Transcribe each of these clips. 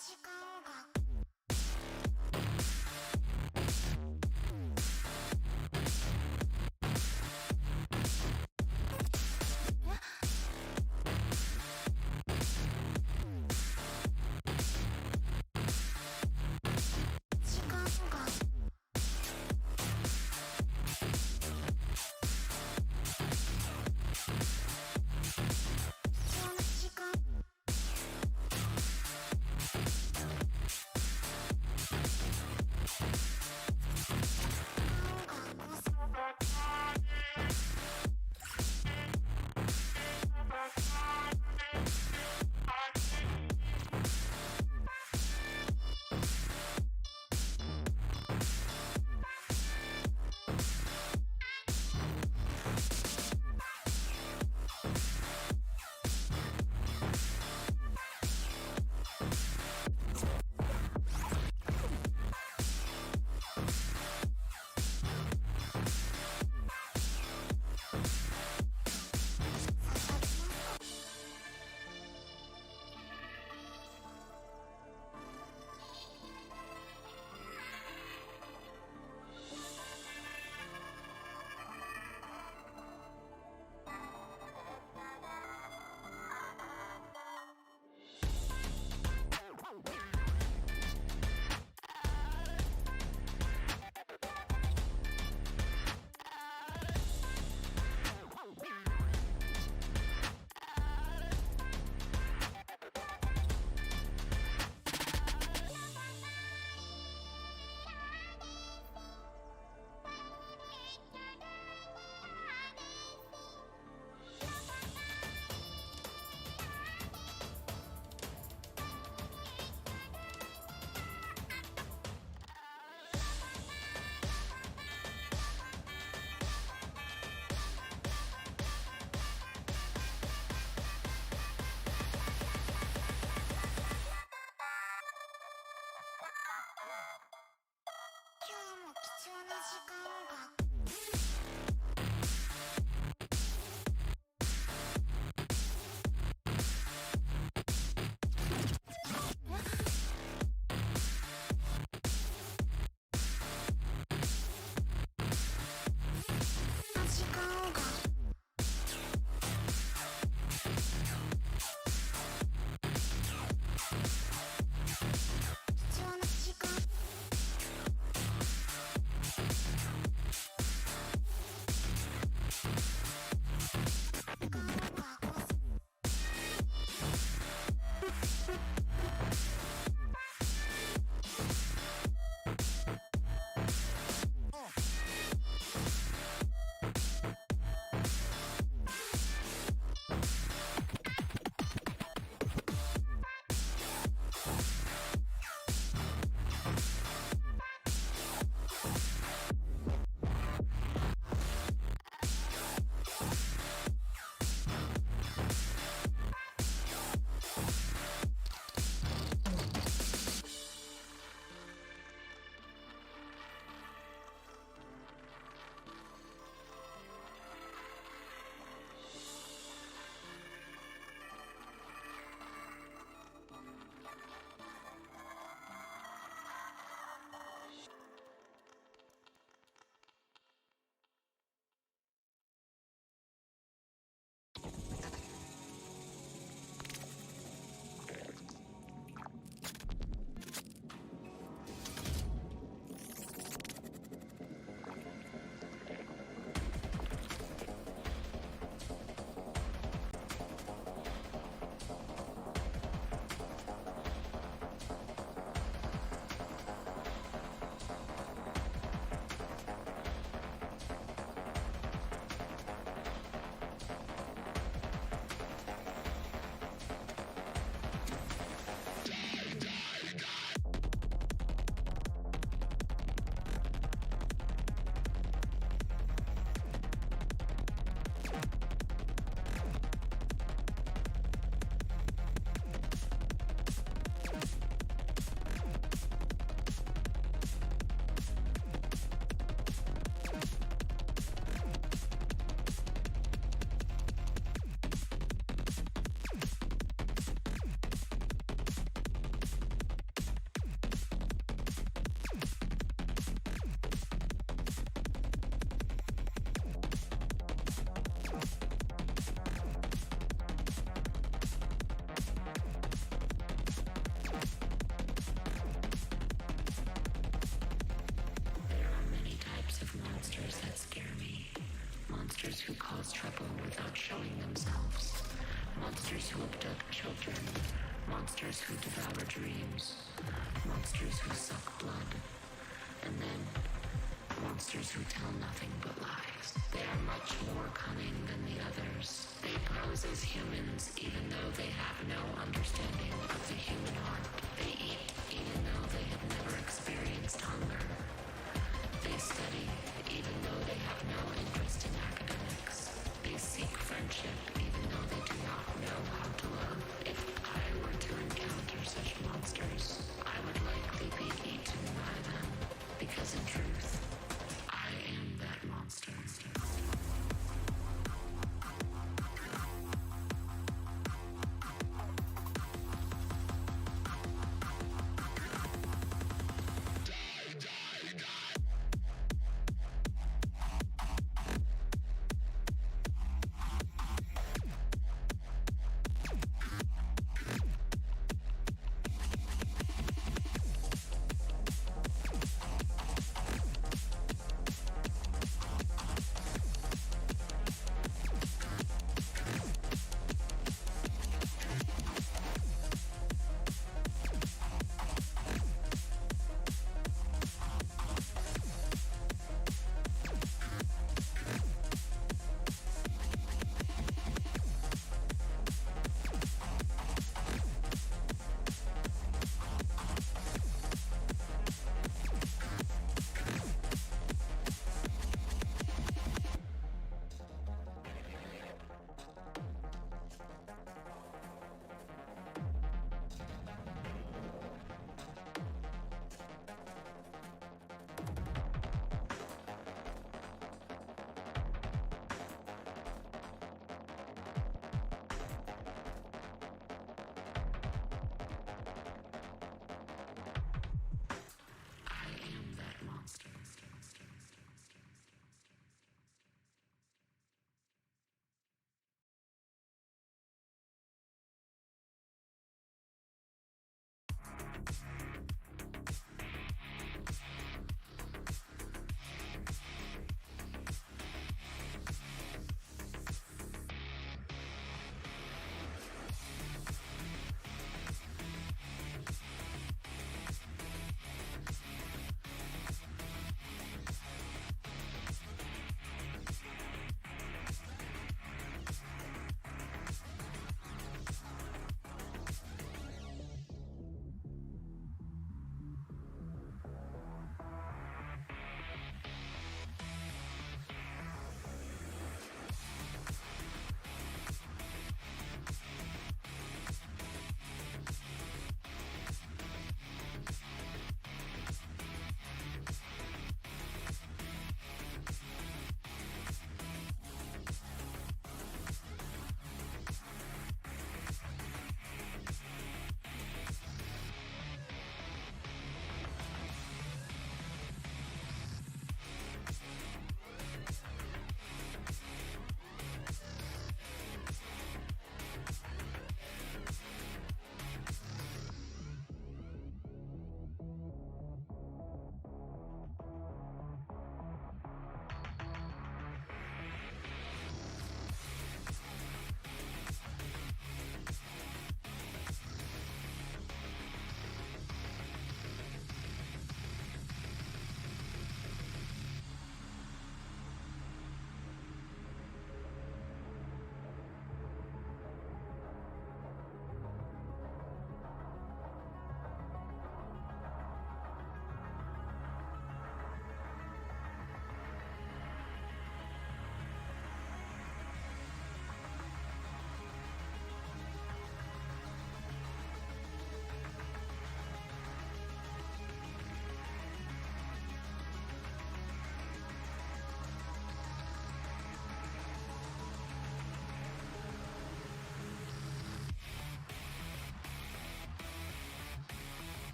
時間が monsters who abduct children, monsters who devour dreams, monsters who suck blood, and then monsters who tell nothing but lies. They are much more cunning than the others. They pose as humans even though they have no understanding of the human heart. They eat even though they have never experienced hunger. They study even though they have no interest in academics. They seek friendship even though they do not know how to love. If I were to encounter such monsters, I would likely be eaten by them, because in truth, I am that monster.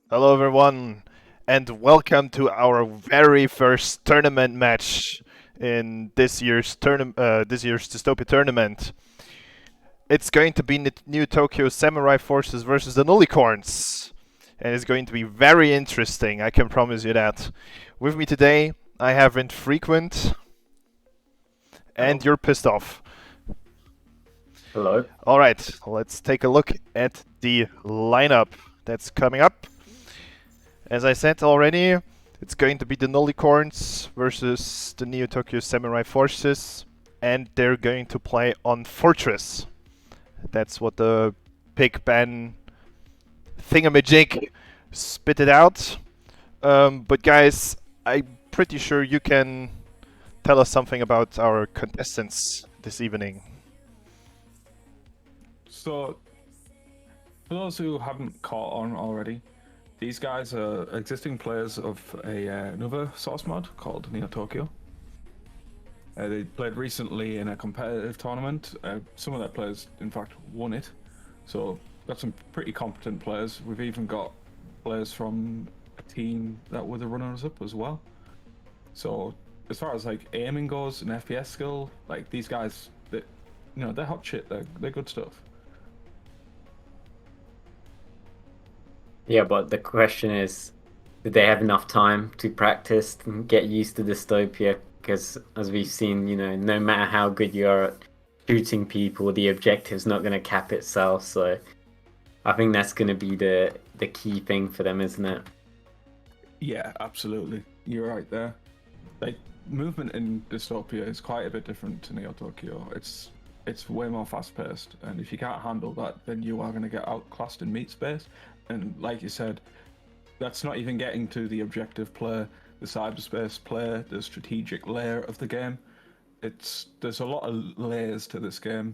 Hello, everyone, and welcome to our very first tournament match in this year's Dystopia tournament. It's going to be NEOTOKYO Samurai Forces versus the Nullicorns, and it's going to be very interesting. I can promise you that. With me today, I have Infrequent, and Hello. you're pissed off. Hello. All right, let's take a look at the lineup that's coming up. As I said already, it's going to be the Nullicorns versus the NEOTOKYO Samurai Forces, and they're going to play on Fortress. That's what the Big Ben thingamajig spit it out. But guys, I'm pretty sure you can tell us something about our contestants this evening. So, for those who haven't caught on already, these guys are existing players of another source mod called NEOTOKYO. They played recently in a competitive tournament. Some of their players, in fact, won it. So, got some pretty competent players. We've even got players from a team that were the runners-up as well. So, as far as like aiming goes and FPS skill, like these guys, they're hot shit. They're good stuff. Yeah, but the question is, did they have enough time to practice and get used to dystopia? Because as we've seen, no matter how good you are at shooting people, the objective's not going to cap itself. So I think that's going to be the key thing for them, isn't it? Yeah, absolutely. You're right there. Like movement in dystopia is quite a bit different to NeoTokyo. It's way more fast paced, and if you can't handle that, then you are going to get outclassed in meat space. And like you said, that's not even getting to the objective play, the cyberspace play, the strategic layer of the game. There's a lot of layers to this game.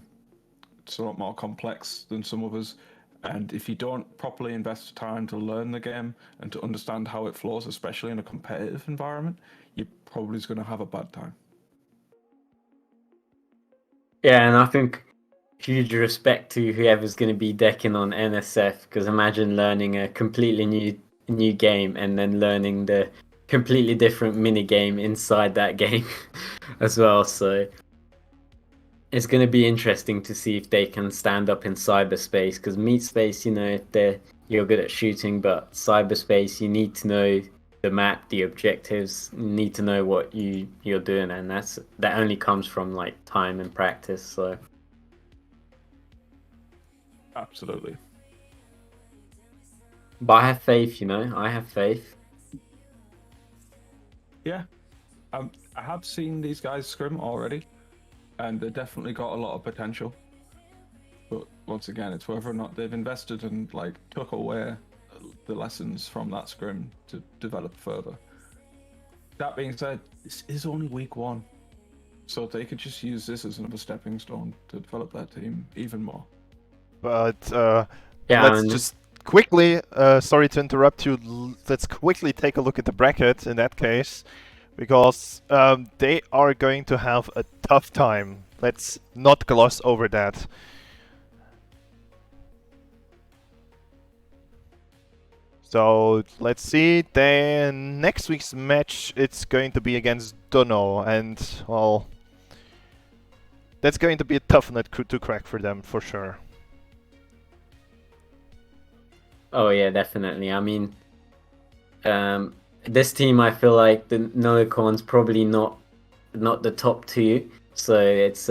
It's a lot more complex than some others. And if you don't properly invest time to learn the game and to understand how it flows, especially in a competitive environment, you're probably going to have a bad time. Yeah, and I think huge respect to whoever's going to be decking on NSF, because imagine learning a completely new game and then learning the completely different mini game inside that game as well. So it's going to be interesting to see if they can stand up in cyberspace, because meat space, if you're good at shooting, but cyberspace, you need to know the map, the objectives, you need to know what you're doing, and that only comes from like time and practice. So Absolutely. but I have faith, I have faith. Yeah, I have seen these guys scrim already, and they definitely got a lot of potential. But once again, it's whether or not they've invested and like took away the lessons from that scrim to develop further. That being said, this is only week one, so they could just use this as another stepping stone to develop their team even more. But Yeah, let's and just quickly, sorry to interrupt you, let's quickly take a look at the bracket in that case, because they are going to have a tough time. Let's not gloss over that. So let's see. Then next week's match, it's going to be against Dono, and well, that's going to be a tough nut to crack for them for sure. oh yeah, definitely. I mean, this team, I feel like the Nullicorns probably not the top two. So it's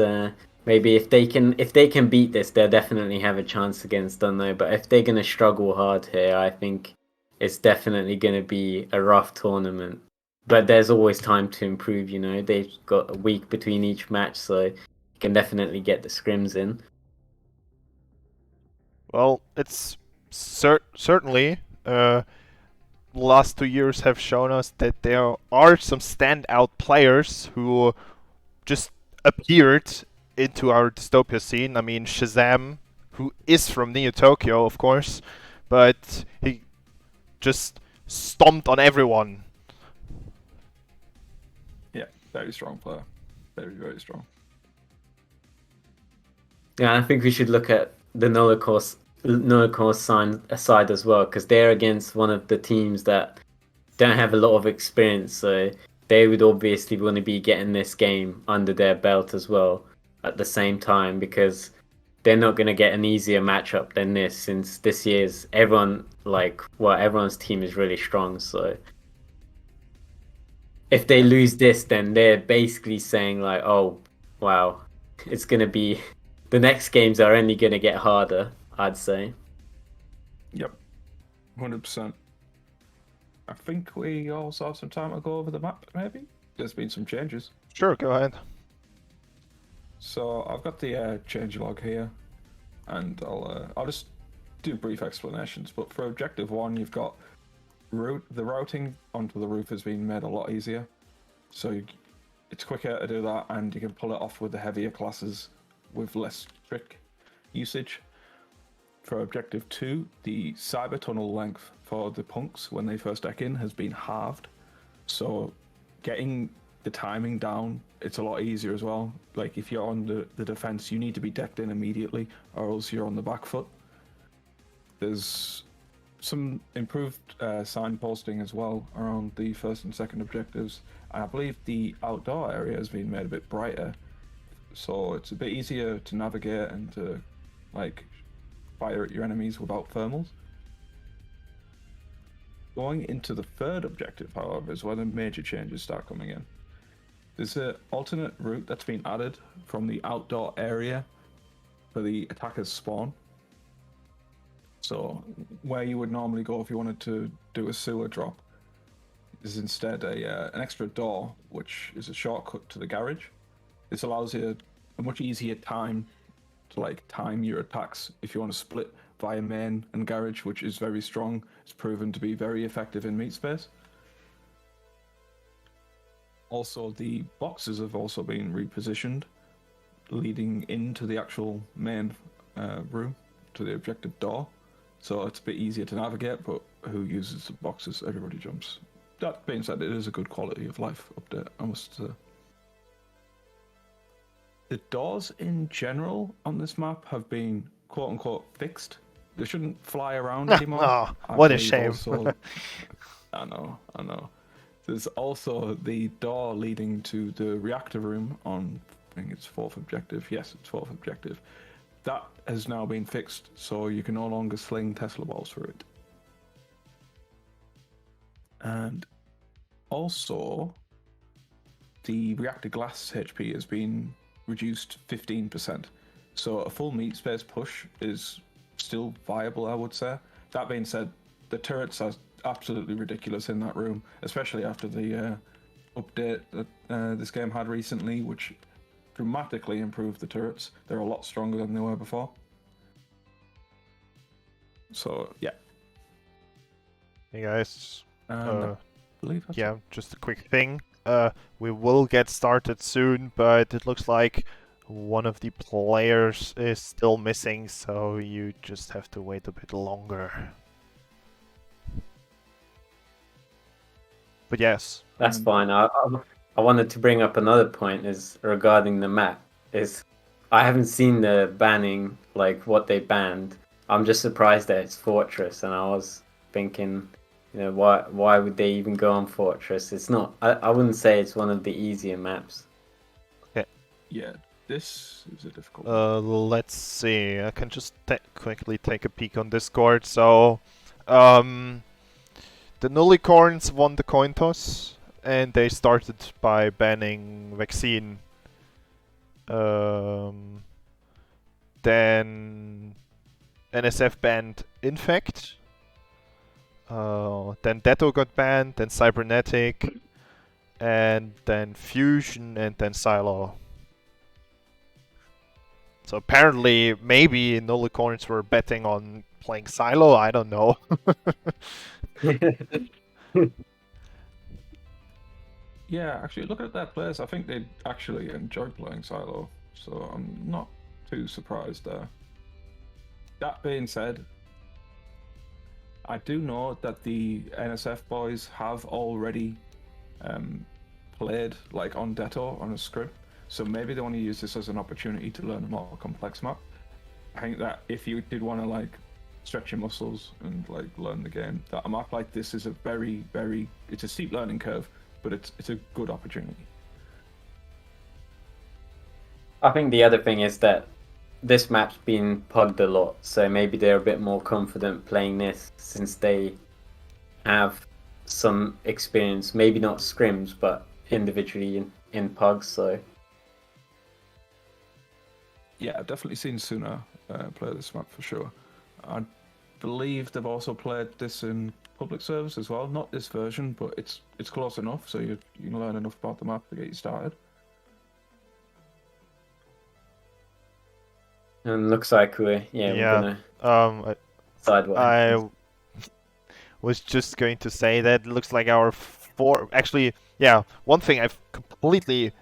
maybe if they can beat this, they'll definitely have a chance against Dunno. But if they're gonna struggle hard here, I think it's definitely gonna be a rough tournament. But there's always time to improve. They've got a week between each match, so you can definitely get the scrims in. Well, it's certainly. The last 2 years have shown us that there are some standout players who just appeared into our dystopia scene. I mean, Shazam, who is from NEOTOKYO, of course, but he just stomped on everyone. Yeah, very strong player, very very strong. Yeah, I think we should look at the Nullicorns Nullicorns side as well, because they're against one of the teams that don't have a lot of experience, so they would obviously want to be getting this game under their belt as well at the same time, because they're not going to get an easier matchup than this, since this year's everyone's team is really strong. So if they lose this, then they're basically saying like, oh wow, it's going to be the next games are only going to get harder, I'd say. Yep, 100%. I think we also have some time to go over the map, maybe? There's been some changes. Sure, go ahead. So I've got the change log here, and I'll just do brief explanations. But for Objective 1, you've got the routing onto the roof has been made a lot easier. So it's quicker to do that, and you can pull it off with the heavier classes with less trick usage. For Objective 2, the cyber tunnel length for the punks when they first deck in has been halved. So getting the timing down, it's a lot easier as well. Like if you're on the defense, you need to be decked in immediately, or else you're on the back foot. There's some improved signposting as well around the first and second objectives. And I believe the outdoor area has been made a bit brighter, so it's a bit easier to navigate and to like fire at your enemies without thermals. Going into the third objective, however, is where the major changes start coming in. There's an alternate route that's been added from the outdoor area for the attacker's spawn. So where you would normally go if you wanted to do a sewer drop is instead an extra door, which is a shortcut to the garage. This allows you a much easier time to like time your attacks if you want to split via main and garage, which is very strong. It's proven to be very effective in meat space. Also, the boxes have also been repositioned, leading into the actual main room to the objective door. So it's a bit easier to navigate, but who uses the boxes? Everybody jumps. That being said, it is a good quality of life update, I must say. The doors in general on this map have been quote-unquote fixed. They shouldn't fly around anymore. Oh, what a believe shame. Also, I know. There's also the door leading to the reactor room on, I think it's fourth objective. Yes, it's fourth objective. That has now been fixed, so you can no longer sling Tesla balls through it. And also, the reactor glass HP has been reduced 15%. So a full meat space push is still viable, I would say. That being said, the turrets are absolutely ridiculous in that room, especially after the update that this game had recently, which dramatically improved the turrets. They're a lot stronger than they were before. So, yeah. Hey guys. I believe that's Yeah, just a quick thing. We will get started soon, but it looks like one of the players is still missing, so you just have to wait a bit longer. But yes. That's fine. I wanted to bring up another point is regarding the map. Is I haven't seen the banning, like what they banned. I'm just surprised that it's Fortress, and I was thinking, you know, why would they even go on Fortress? It's not. I wouldn't say it's one of the easier maps. Yeah, this is a difficult Let's see. I can just quickly take a peek on Discord. So, the Nullicorns won the coin toss, and they started by banning Vaccine. Then NSF banned Infect. Then Detto got banned, then Cybernetic, and then Fusion, and then Silo. So apparently, maybe Nullicorns were betting on playing Silo, I don't know. Yeah, actually, looking at their players, I think they actually enjoy playing Silo, so I'm not too surprised there. That being said, I do know that the NSF boys have already played like on Detto on a script, so maybe they want to use this as an opportunity to learn a more complex map. I think that if you did want to like stretch your muscles and like learn the game. That a map like this is a very, very, it's a steep learning curve, but it's a good opportunity. I think the other thing is that this map's been pugged a lot, so maybe they're a bit more confident playing this since they have some experience, maybe not scrims, but individually in pugs. So Yeah, I've definitely seen Suna play this map for sure. I believe they've also played this in public service as well. Not this version, but it's close enough, so you can learn enough about the map to get you started. and looks like we're gonna decide what happens. I was just going to say that it looks like our four. Actually, yeah. One thing I've completely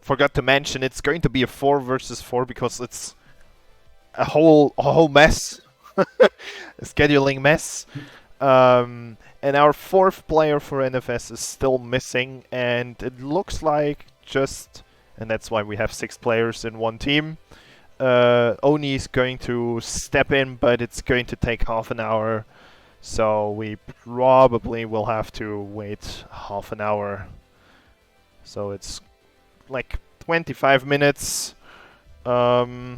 forgot to mention: it's going to be a 4 versus 4 because it's a whole mess, a scheduling mess. And our fourth player for NFS is still missing, and it looks like and that's why we have 6 players in one team. Oni is going to step in, but it's going to take half an hour, so we probably will have to wait half an hour. So it's like 25 minutes. Yeah,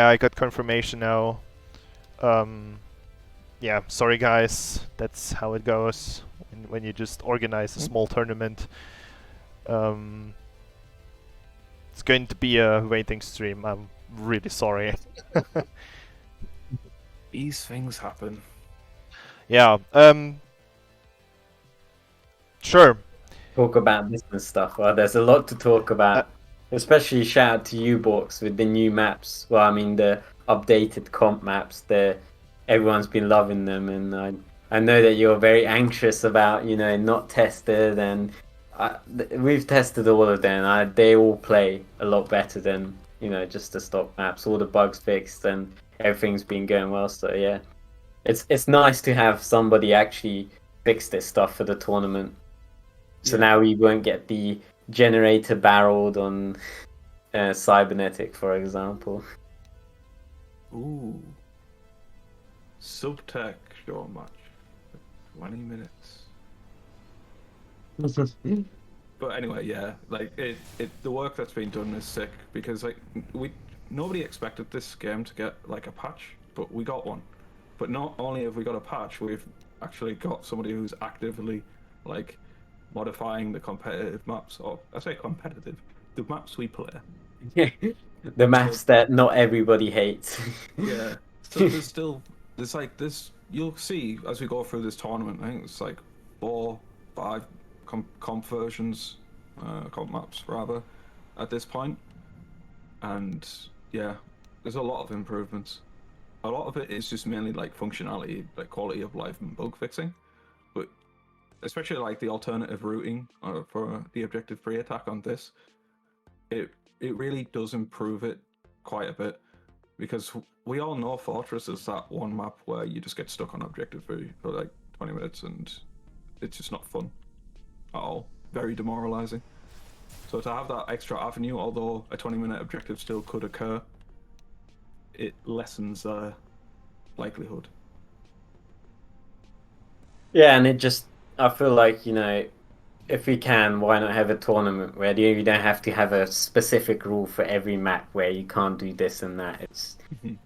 I got confirmation now. Yeah, sorry guys, that's how it goes when you just organize a small tournament. It's going to be a waiting stream. I'm really sorry. These things happen. Yeah. Sure. Talk about business stuff. Well, there's a lot to talk about. Especially shout out to you, Borks, with the new maps. Well, I mean the updated comp maps. Everyone's been loving them, and I know that you're very anxious about not tested, and we've tested all of them. They all play a lot better than just the stock maps. All the bugs fixed, and everything's been going well. So yeah, it's nice to have somebody actually fix this stuff for the tournament. So now we won't get the generator barreled on cybernetic, for example. Ooh. Subtech show match. 20 minutes. But anyway, yeah, like the work that's been done is sick because like nobody expected this game to get like a patch, but we got one. But not only have we got a patch, we've actually got somebody who's actively like modifying the competitive maps, or I say competitive, the maps we play. The maps that not everybody hates. Yeah. So there's like this. You'll see as we go through this tournament. I think it's like 4, 5 comp versions, comp maps rather, at this point. And yeah, there's a lot of improvements. A lot of it is just mainly like functionality, like quality of life and bug fixing. But especially like the alternative routing for the objective free attack on this, it really does improve it quite a bit. Because we all know Fortress is that one map where you just get stuck on objective for like 20 minutes and it's just not fun at all. Very demoralizing. So to have that extra avenue, although a 20-minute objective still could occur, it lessens the likelihood. Yeah, and I feel like, if we can, why not have a tournament where you don't have to have a specific rule for every map where you can't do this and that.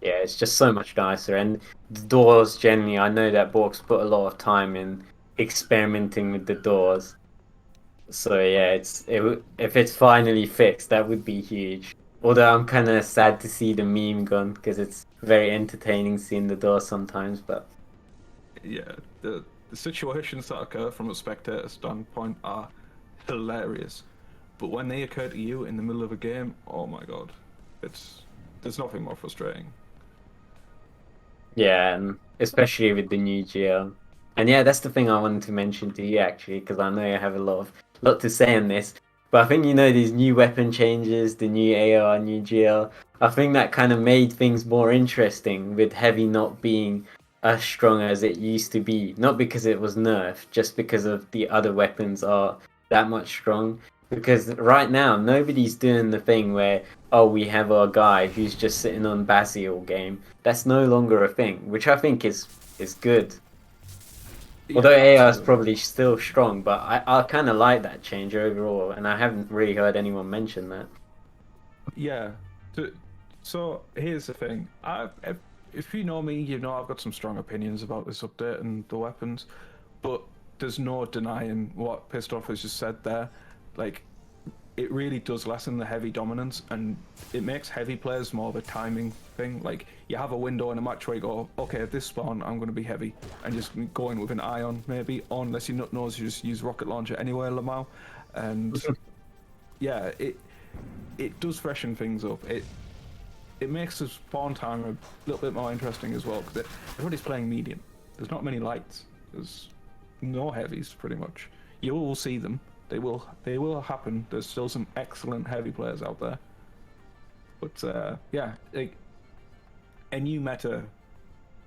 It's just so much nicer. And the doors, generally, I know that Borks put a lot of time in experimenting with the doors. So yeah, if it's finally fixed, that would be huge. Although I'm kind of sad to see the meme gone because it's very entertaining seeing the door sometimes. But yeah, the situations that occur from a spectator standpoint are hilarious, but when they occur to you in the middle of a game, oh my god, there's nothing more frustrating. yeah, and especially with the new GL. And yeah, that's the thing I wanted to mention to you actually, because I know you have a lot to say on this. But I think these new weapon changes, the new AR, new GL. I think that kind of made things more interesting with Heavy not being as strong as it used to be. Not because it was nerfed, just because of the other weapons are that much strong. Because right now nobody's doing the thing where, oh, we have our guy who's just sitting on Bassi all game. That's no longer a thing, which I think is good. Although Yeah, AI is absolutely. probably still strong, but I kind of like that change overall, and I haven't really heard anyone mention that. Yeah. So here's the thing. If you know me, you know I've got some strong opinions about this update and the weapons, but there's no denying what Pistoff has just said there. Like, it really does lessen the heavy dominance, and it makes heavy players more of a timing thing. Like, you have a window in a match where you go, okay, at this spawn I'm going to be heavy, and just go in with an ion maybe, or unless you nut nose, you just use rocket launcher anywhere, Lamau. And yeah, it does freshen things up. It makes the spawn time a little bit more interesting as well, because everybody's playing medium. There's not many lights. There's no heavies, pretty much. You will see them. They will happen. There's still some excellent heavy players out there. But yeah, like, a new meta,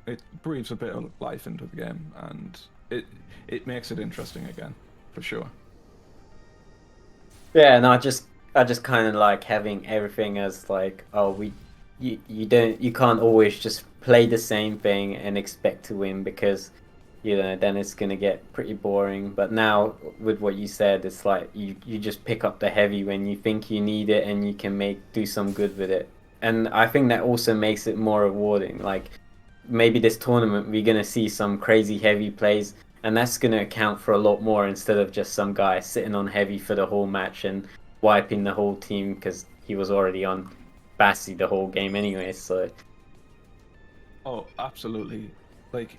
it breathes a bit of life into the game, and it makes it interesting again, for sure. Yeah, and I just kind of like having everything as like, oh, you can't always just play the same thing and expect to win, because then it's gonna get pretty boring. But now with what you said, it's like you just pick up the heavy when you think you need it, and you can do some good with it. And I think that also makes it more rewarding. Like, maybe this tournament we're gonna see some crazy heavy plays, and that's gonna account for a lot more, instead of just some guy sitting on heavy for the whole match and wiping the whole team because he was already on Bassi the whole game anyway. So Oh, absolutely. Like,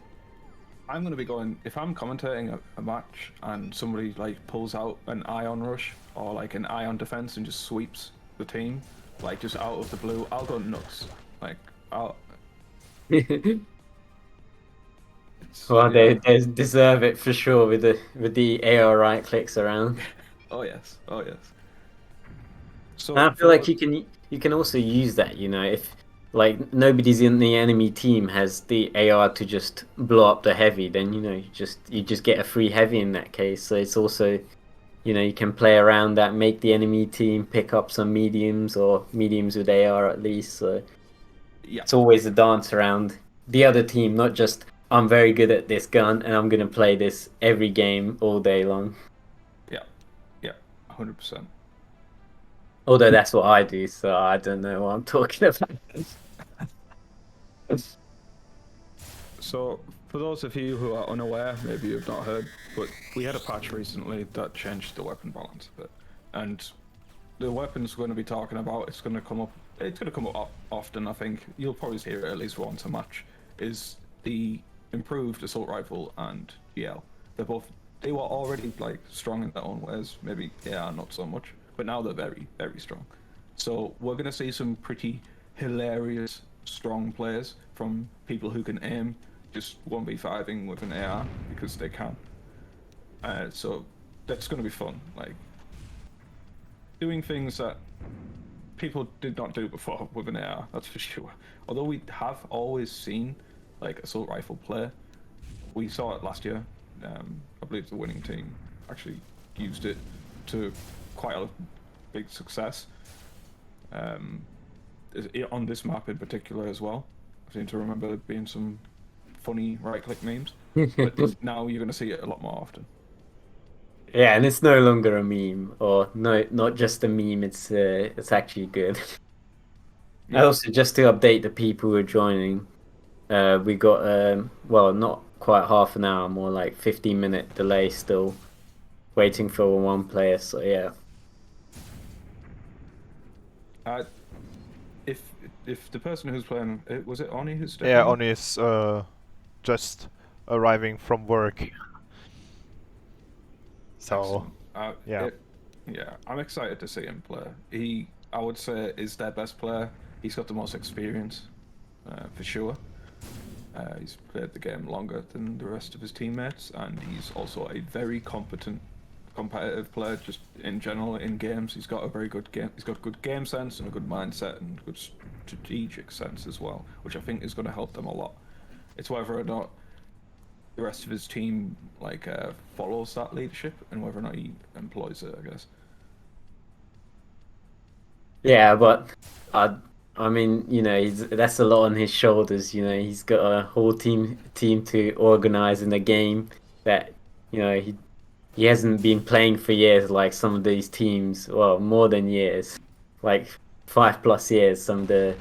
I'm going to be going, if I'm commentating a match and somebody like pulls out an ion rush or like an ion defense and just sweeps the team, like just out of the blue, I'll go nuts. Like, I'll. well, Yeah. they deserve it for sure with the AR right clicks around. Oh yes. Oh yes. And So I feel for like those, you can also use that, if like nobody's in the enemy team has the AR to just blow up the heavy, then you just get a free heavy in that case. So it's also, you can play around that, make the enemy team pick up some mediums, or mediums with AR at least. So yeah, it's always a dance around the other team, not just I'm very good at this gun and I'm gonna play this every game all day long. yeah, yeah, 100%. Although that's what I do, so I don't know what I'm talking about. So, for those of you who are unaware, maybe you've not heard, but we had a patch recently that changed the weapon balance a bit. And the weapons we're going to be talking about, it's going to come up often, I think. You'll probably hear it at least once a match, is the improved assault rifle and GL. They were already like strong in their own ways, maybe they are not so much, but now they're very, very strong. So we're going to see some pretty hilarious, strong players from people who can aim just 1v5ing with an AR because they can. So that's going to be fun. Like, doing things that people did not do before with an AR, that's for sure. Although we have always seen like assault rifle play, we saw it last year. I believe the winning team actually used it to quite a big success. On this map in particular as well. I seem to remember there being some funny right-click memes, but now you're going to see it a lot more often. Yeah, and it's no longer a meme, or no, not just a meme. It's actually good. Yeah. Also, just to update the people who are joining, we got well, not quite half an hour, more like 15-minute delay still, waiting for one player. So yeah. If the person who's playing, was it Oni who's stepping Yeah, in? Oni is just arriving from work. So, Excellent. yeah. Yeah, I'm excited to see him play. He, I would say, is their best player. He's got the most experience, for sure. He's played the game longer than the rest of his teammates, and he's also a very competent, competitive player. Just in general in games, he's got a very good game. He's got good game sense and a good mindset and good strategic sense as well, which I think is going to help them a lot. It's whether or not the rest of his team follows that leadership and whether or not he employs it, I guess. Yeah, but I mean, that's a lot on his shoulders. He's got a whole team to organize in a game that he hasn't been playing for years like some of these teams. Well, more than years, like 5+ years. Some of the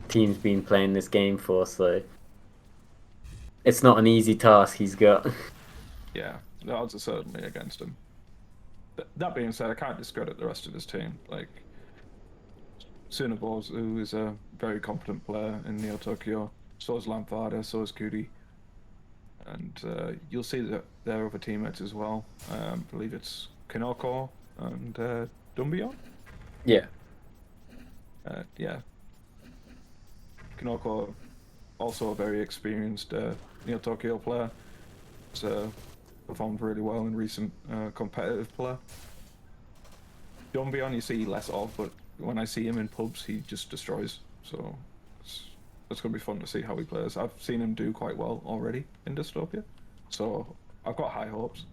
teams been playing this game for, so it's not an easy task he's got. Yeah, the odds are certainly against him. That being said, I can't discredit the rest of his team. Like Sunabos, who is a very competent player in NEOTOKYO, so is Lampada, so is Goody. And you'll see that their other teammates as well. I believe it's Kinoko and Dumbion. Yeah. Yeah. Kinoko, also a very experienced NEOTOKYO player. Has performed really well in recent competitive play. Dumbion you see less of, but when I see him in pubs, he just destroys. So it's going to be fun to see how he plays. I've seen him do quite well already in Dystopia, so I've got high hopes.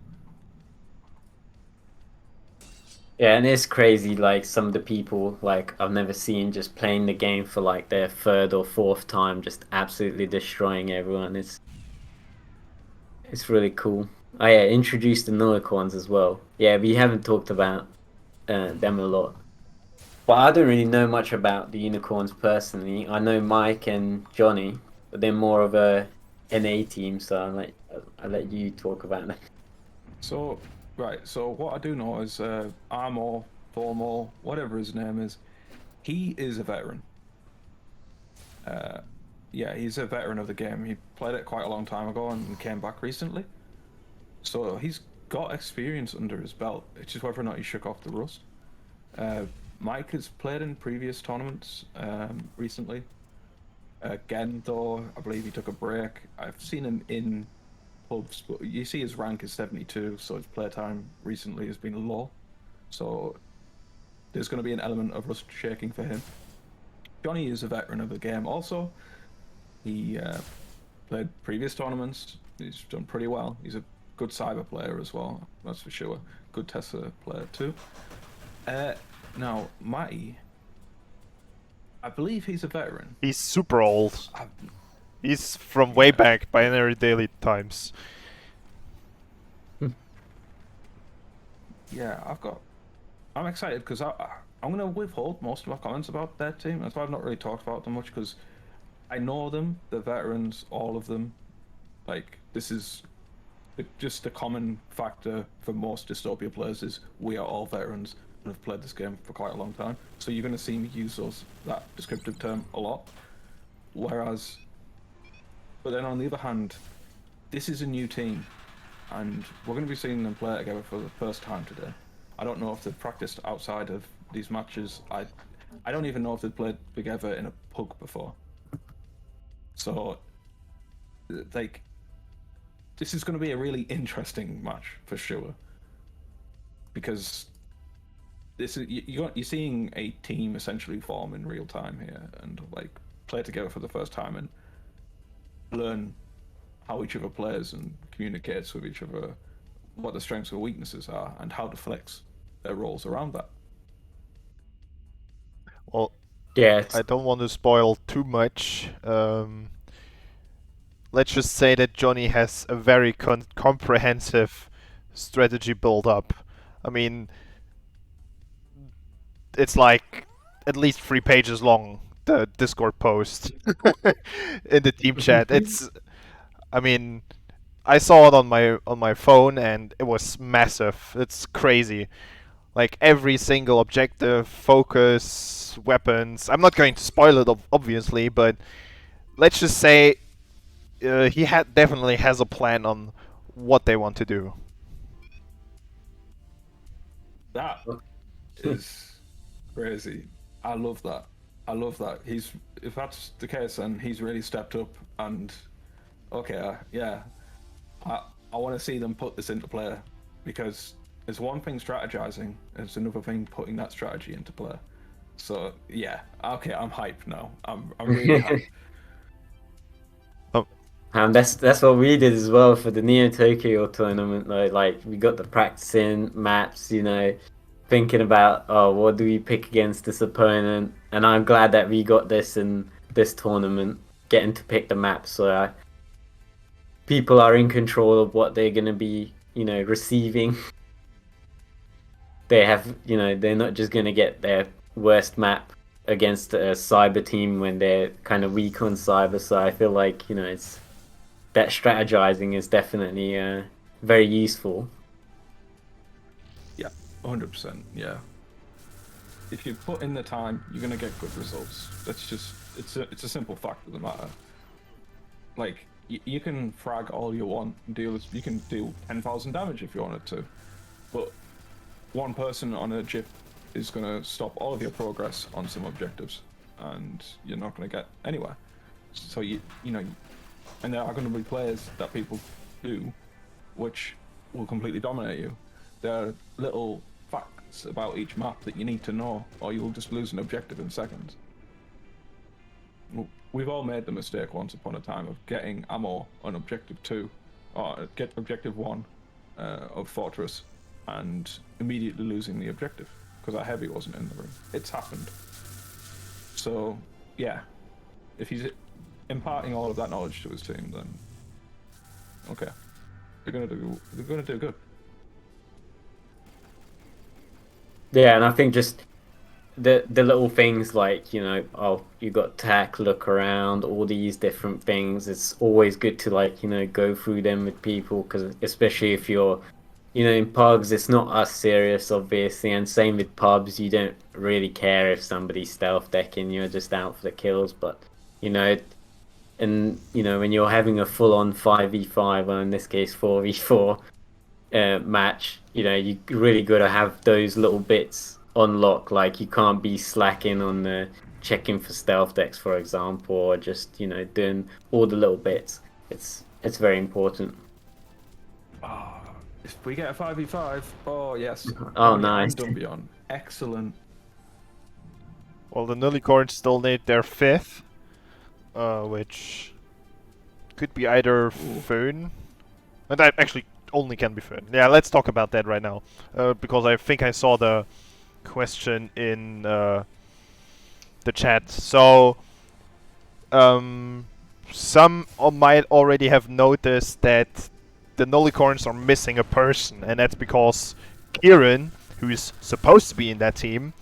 Yeah, and it's crazy, like some of the people like I've never seen just playing the game for like their third or fourth time, just absolutely destroying everyone. It's really cool. Oh yeah, introduce the Nullicorns as well. Yeah, we haven't talked about them a lot. But I don't really know much about the unicorns personally. I know Mike and Johnny, but they're more of a NA team, so I'll let you talk about that. So, right, so what I do know is Armor, Formal, whatever his name is, he is a veteran. Yeah, he's a veteran of the game. He played it quite a long time ago and came back recently. So he's got experience under his belt. It's just whether or not he shook off the rust. Mike has played in previous tournaments recently. Again, though, I believe he took a break. I've seen him in pubs, but you see his rank is 72, so his playtime recently has been low. So there's going to be an element of rust shaking for him. Johnny is a veteran of the game also. He played previous tournaments. He's done pretty well. He's a good cyber player as well, that's for sure. Good Tessa player too. Now, Matty, I believe he's a veteran. He's super old. I've, He's from way back, Binary Daily times. yeah, I'm excited because I'm going to withhold most of my comments about that team. That's why I've not really talked about them much, because I know them, the veterans, all of them. Like, this is just a common factor for most Dystopia players is we are all veterans and have played this game for quite a long time. So you're going to see me use that descriptive term a lot. Whereas, but then on the other hand, this is a new team, and we're going to be seeing them play together for the first time today. I don't know if they've practiced outside of these matches. I don't even know if they've played together in a pub before. So, like, this is going to be a really interesting match for sure, because this is you're seeing a team essentially form in real time here and like play together for the first time and learn how each other plays and communicates with each other, what the strengths and weaknesses are, and how to flex their roles around that. Well, Yeah, I don't want to spoil too much. Let's just say that Johnny has a very comprehensive strategy build up. I mean, it's like at least 3 pages long, the Discord post in the team chat. I mean, I saw it on my phone and it was massive. It's crazy. Like every single objective, focus, weapons. I'm not going to spoil it obviously, but let's just say he definitely has a plan on what they want to do. That is crazy. I love that. I love that. If that's the case, then he's really stepped up. And okay, yeah, I want to see them put this into play, because it's one thing strategizing, it's another thing putting that strategy into play. So yeah, okay, I'm hyped now. I'm really hyped. And that's what we did as well for the NEOTOKYO tournament. Like we got the practicing maps, thinking about, oh, what do we pick against this opponent? And I'm glad that we got this in this tournament, getting to pick the map, so people are in control of what they're gonna be, receiving. They have, they're not just gonna get their worst map against a cyber team when they're kind of weak on cyber. So I feel like, it's that strategizing is definitely very useful. Yeah, 100%. Yeah. If you put in the time, you're gonna get good results. That's just it's a simple fact of the matter. Like you can frag all you want, you can do 10,000 damage if you wanted to, but one person on a GIF is gonna stop all of your progress on some objectives, and you're not gonna get anywhere. So you know, and there are gonna be players that people do, which will completely dominate you. There are little facts about each map that you need to know, or you'll just lose an objective in seconds. We've all made the mistake once upon a time of getting ammo on objective 2, or get objective 1 of Fortress, and immediately losing the objective because our heavy wasn't in the room. It's happened. So yeah, if he's imparting all of that knowledge to his team, then okay, they're gonna do good. Yeah, and I think just the little things like, oh, you got tack, look around, all these different things. It's always good to go through them with people, because especially if you're, in pugs, it's not as serious, obviously, and same with pubs. You don't really care if somebody's stealth decking, you're just out for the kills. But when you're having a full-on 5v5, or in this case 4v4 match, you really got to have those little bits on lock. Like, you can't be slacking on the checking for stealth decks, for example, or just doing all the little bits. It's very important. If we get a 5v5, oh yes. Oh, nice. Done beyond. Excellent. Well, the Nullicorns still need their 5th, which could be either Föhn, and that actually only can be Föhn. Yeah, let's talk about that right now, because I think I saw the question in the chat. So, some might already have noticed that the Nullicorns are missing a person, and that's because Kieran, who is supposed to be in that team,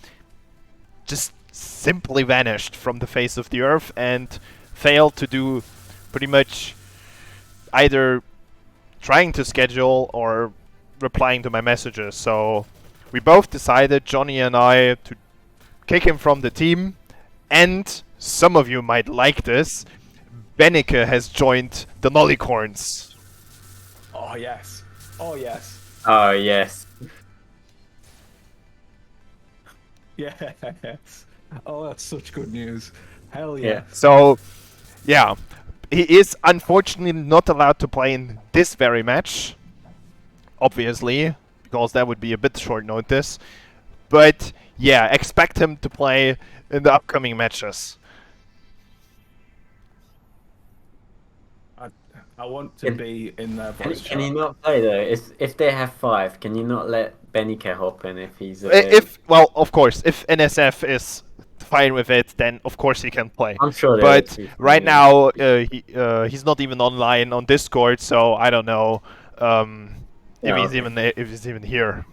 just simply vanished from the face of the earth and failed to do pretty much either trying to schedule or replying to my messages. So we both decided, Johnny and I, to kick him from the team. And some of you might like this, Benneke has joined the Nullicorns. Oh yes. Oh yes. Oh, yes. Yes. Oh, that's such good news. Hell yeah. Yeah. So, yeah, he is unfortunately not allowed to play in this very match, obviously, because that would be a bit short notice. But yeah, expect him to play in the upcoming matches. I want to be in their voice Can he chat. not play though? If they have 5, can you not let Benneke hop in if he's? Well, of course, if NSF is fine with it, then of course he can play. I'm sure. But right now, he's not even online on Discord, so I don't know if he's even here.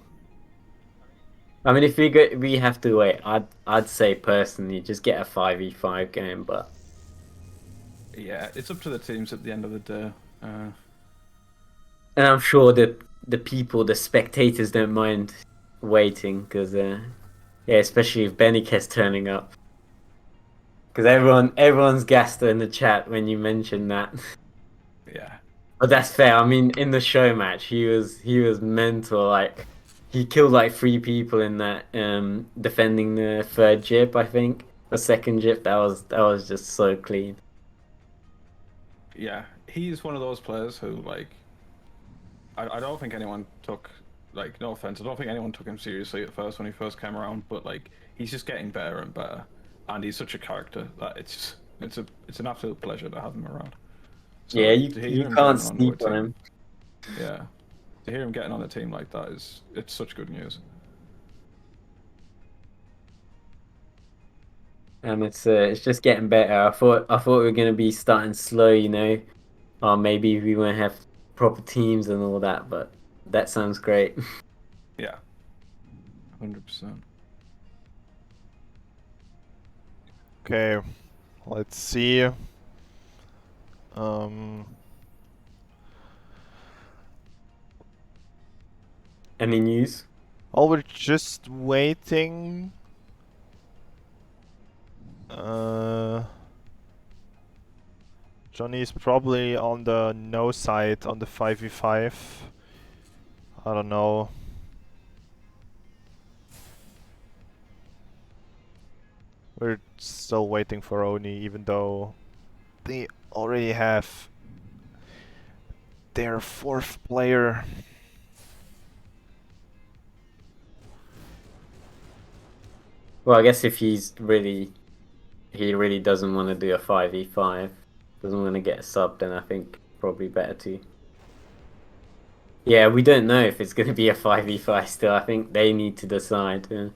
I mean, if we have to wait, I'd say personally just get a 5v5 game, but Yeah, it's up to the teams at the end of the day. and I'm sure that the spectators don't mind waiting, because yeah, especially if Benike's turning up, because everyone's gassed in the chat when you mentioned that. Yeah. But that's fair. I mean, in the show match, he was mental. Like, he killed like 3 people in that defending the 3rd gyp, I think, the 2nd gyp. That was just so clean. Yeah, he's one of those players who, like, I don't think anyone took, like, no offense, I don't think anyone took him seriously at first when he first came around, but like, he's just getting better and better, and he's such a character that it's an absolute pleasure to have him around. So yeah, to hear you him can't getting sleep onto a on team- him. Yeah, to hear him getting on a team like that it's such good news. and it's just getting better. I thought we were gonna be starting slow, you know, or maybe we won't have proper teams and all that. But that sounds great. Yeah, 100%. Okay, let's see. Um, Any news? well, we're just waiting. Johnny's probably on the no side on the 5v5. I don't know. We're still waiting for Oni, even though they already have their 4th player. Well, I guess if he really doesn't want to do a 5v5, doesn't want to get a sub, then I think probably better to. Yeah, we don't know if it's going to be a 5v5 still. I think they need to decide. Yeah.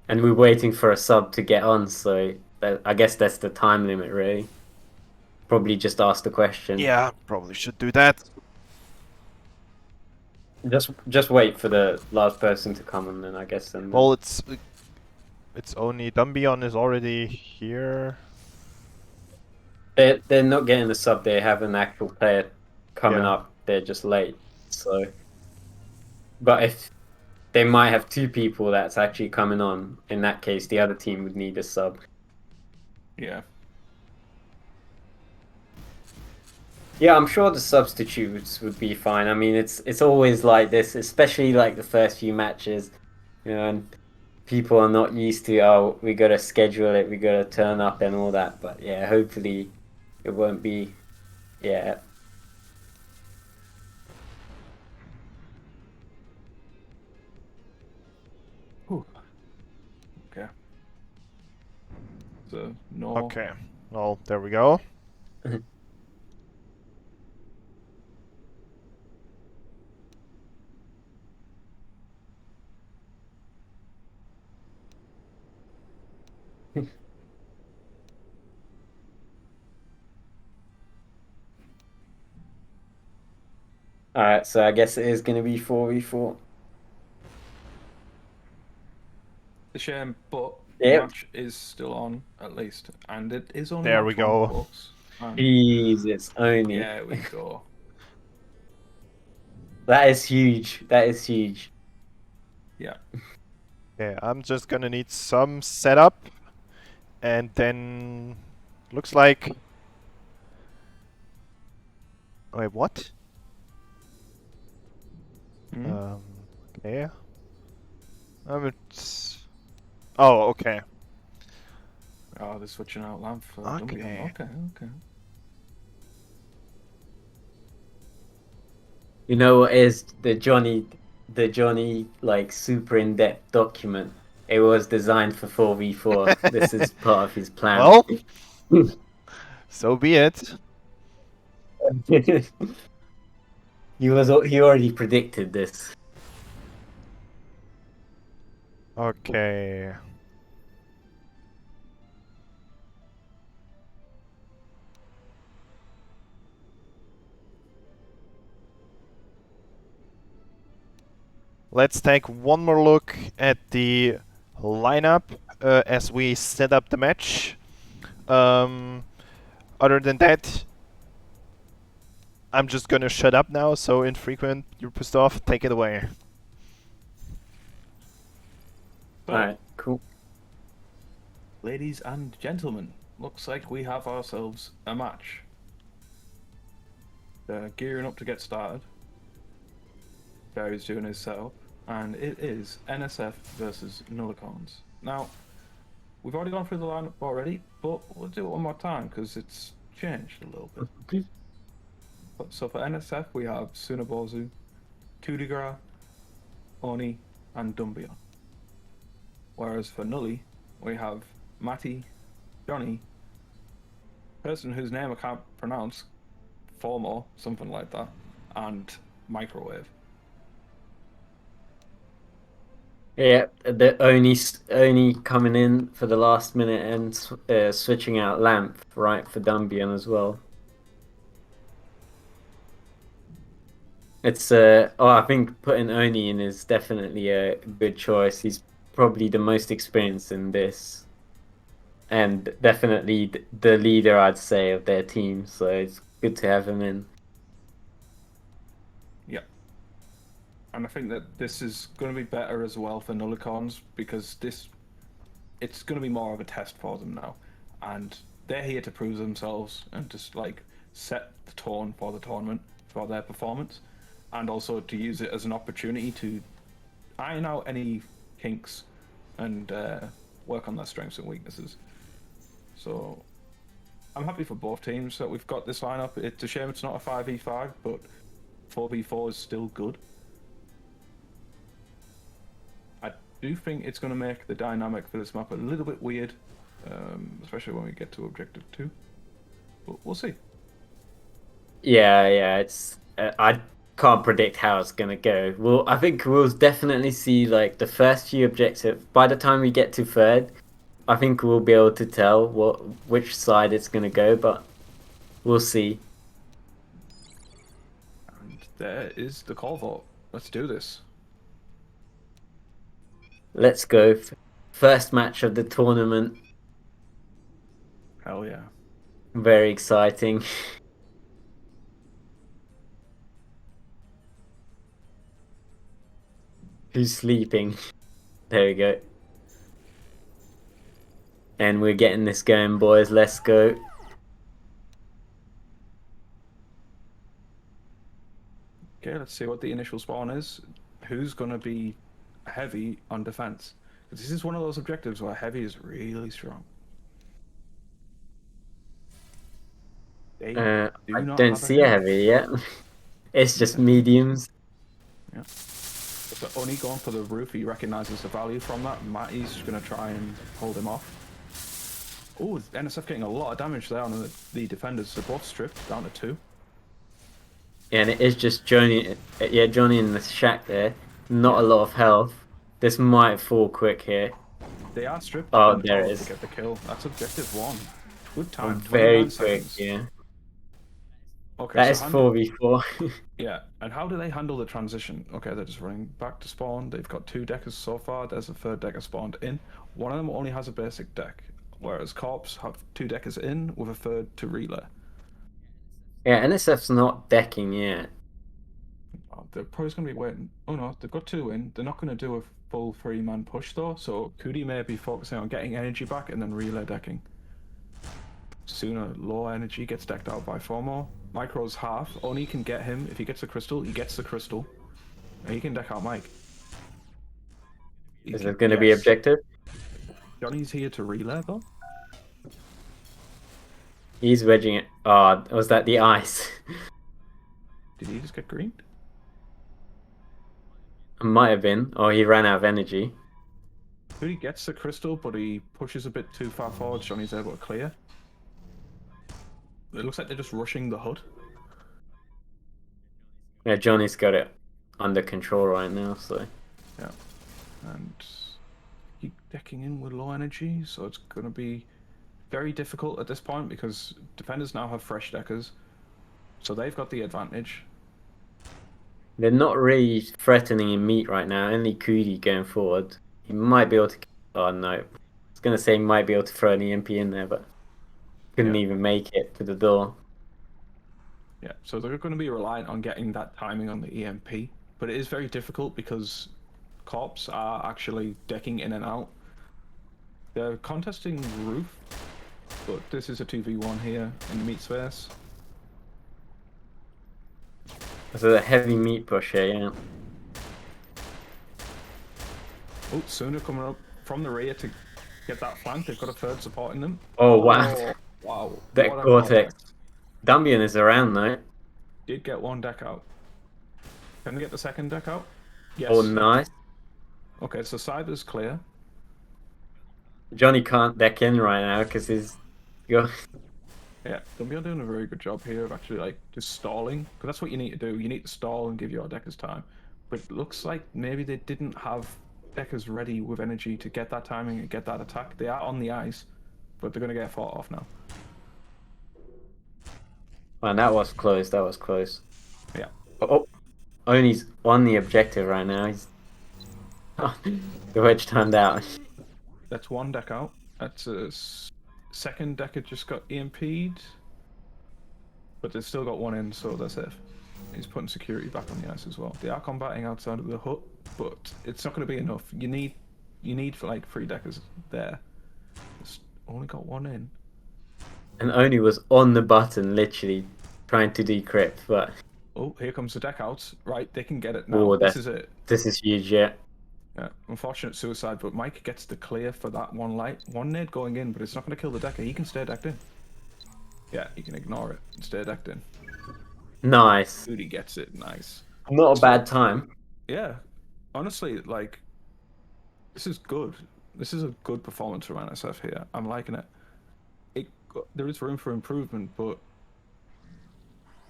And we're waiting for a sub to get on, so I guess that's the time limit, really. Probably just ask the question. Yeah, probably should do that. Just wait for the last person to come, and then I guess then. Well, it's only Dumbion is already here. They're not getting a sub. They have an actual player coming Yeah. up. They're just late. So, but if they might have 2 people that's actually coming on, in that case, the other team would need a sub. Yeah. Yeah, I'm sure the substitutes would be fine. I mean, it's always like this, especially like the first few matches, you know, and people are not used to, oh, we gotta schedule it, we gotta turn up and all that. But yeah, hopefully it won't be. Yeah. Whew. Okay. So no. Okay. Well, there we go. All right, so I guess it is gonna be 4v4. It's a shame, but Yep. the match is still on at least, and it is only. There we go. Folks. Jeez, it's only. Yeah, we go. That is huge. That is huge. Yeah. Okay, I'm just gonna need some setup, and then looks like. Wait, what? Hmm? Okay. Oh, okay. Oh, they're switching out lamp for Okay. Dumbion. Okay. You know what is the Johnny like super in-depth document? It was designed for 4v4. This is part of his plan. Well, so be it. He already predicted this. Okay. Let's take one more look at the lineup as we set up the match. Other than that, I'm just gonna shut up now, so Infrequent, you're pissed off, take it away. So, Alright, cool. ladies and gentlemen, looks like we have ourselves a match. They're gearing up to get started. Barry's doing his setup, and it is NSF versus Nullicorns. Now, we've already gone through the lineup already, but we'll do it one more time because it's changed a little bit. So for NSF, we have Sunabozu, Kudigra, Oni, and Dumbion. Whereas for Nully, we have Matty, Johnny, person whose name I can't pronounce, Formo, something like that, and Microwave. Yeah, the Oni coming in for the last minute and switching out Lamp right for Dumbian as well. It's I think putting Oni in is definitely a good choice. He's probably the most experienced in this, and definitely the leader, I'd say, of their team. So it's good to have him in. Yeah. And I think that this is going to be better as well for Nullicorns because it's going to be more of a test for them now, and they're here to prove themselves and just like set the tone for the tournament for their performance, and also to use it as an opportunity to iron out any kinks and work on their strengths and weaknesses. So I'm happy for both teams that we've got this lineup. It's a shame it's not a 5v5, but 4v4 is still good. I do think it's going to make the dynamic for this map a little bit weird, especially when we get to Objective 2. But we'll see. Yeah, it's I can't predict how it's gonna go. Well, I think we'll definitely see like the first few objectives. By the time we get to third, I think we'll be able to tell which side it's gonna go, but we'll see. And there is the call vote. Let's do this. Let's go. First match of the tournament. Hell yeah. Very exciting. Who's sleeping? There we go. And we're getting this going, boys. Let's go. Okay, let's see what the initial spawn is. Who's going to be heavy on defense? Because this is one of those objectives where heavy is really strong. They I not don't have see a heavy yet. It's just mediums. Yeah. But the Oni going for the roof, he recognises the value from that. Matty's going to try and hold him off. Oh, NSF getting a lot of damage there on the defenders. They're both stripped down to 2. Yeah, and it is just Johnny. Yeah, Johnny in the shack there. Not a lot of health. This might fall quick here. They are stripped. Oh, and there it to is. get the kill. That's objective 1. Good time. Very 29 quick, seconds. yeah. Okay, That so is 4v4. Yeah, and how do they handle the transition? Okay, they're just running back to spawn. They've got 2 deckers so far. There's a 3rd decker spawned in. One of them only has a basic deck, whereas Corps have 2 deckers in with a 3rd to relay. Yeah, NSF's not decking yet. Oh, they're probably going to be waiting. Oh no, they've got 2 in. They're not going to do a full 3-man push though, so Kudi may be focusing on getting energy back and then relay decking. Sooner low energy gets decked out by 4 more. Micro's half. Oni can get him. If he gets the crystal, he gets the crystal. And he can deck out Mike. Is it going to be objective? Johnny's here to relay though. He's wedging it. Oh, was that the ice? Did he just get green? Might have been. Or he ran out of energy. He gets the crystal, but he pushes a bit too far forward. Johnny's able to clear. It looks like they're just rushing the HUD. Yeah, Johnny's got it under control right now, so. Yeah. And keep decking in with low energy, so it's going to be very difficult at this point because defenders now have fresh deckers. So they've got the advantage. They're not really threatening in meat right now. Only Kudi going forward. He might be able to. Oh no. I was going to say he might be able to throw an EMP in there, but couldn't even make it to the door. Yeah, so they're going to be reliant on getting that timing on the EMP. But it is very difficult because Corps are actually decking in and out. They're contesting roof, but this is a 2v1 here in the meat space. There's a heavy meat push here, yeah. Oh, Sooner coming up from the rear to get that flank. They've got a 3rd supporting them. Oh, wow. Oh, wow. That What a Cortex. Dumbian is around though. Did get 1 deck out. Can we get the 2nd deck out? Yes. Oh, nice. Okay, so side is clear. Johnny can't deck in right now because he's. Yeah, Dumbian doing a very good job here of actually like just stalling, because that's what you need to do. You need to stall and give your deckers time. But it looks like maybe they didn't have deckers ready with energy to get that timing and get that attack. They are on the ice, but they're going to get fought off now. Man, that was close. That was close. Yeah. Oh, Oni's on the objective right now. He's the wedge turned out. That's one deck out. That's a second decker just got EMP'd. But they've still got one in, so they're safe. He's putting security back on the ice as well. They are combating outside of the hut, but it's not going to be enough. You need for like 3 deckers there. It's only got one in. And Oni was on the button, literally trying to decrypt, but Oh, here comes the deck out. Right, they can get it now. oh, This is it. This is huge, yeah. Yeah, unfortunate suicide, but Mike gets the clear for that one light. One nade going in, but it's not going to kill the decker. He can stay decked in. Yeah, you can ignore it and stay decked in. Nice. Dude, he gets it. Nice. Not a bad time. Yeah, honestly, like, this is good. This is a good performance from NSF here. I'm liking it. There is room for improvement, but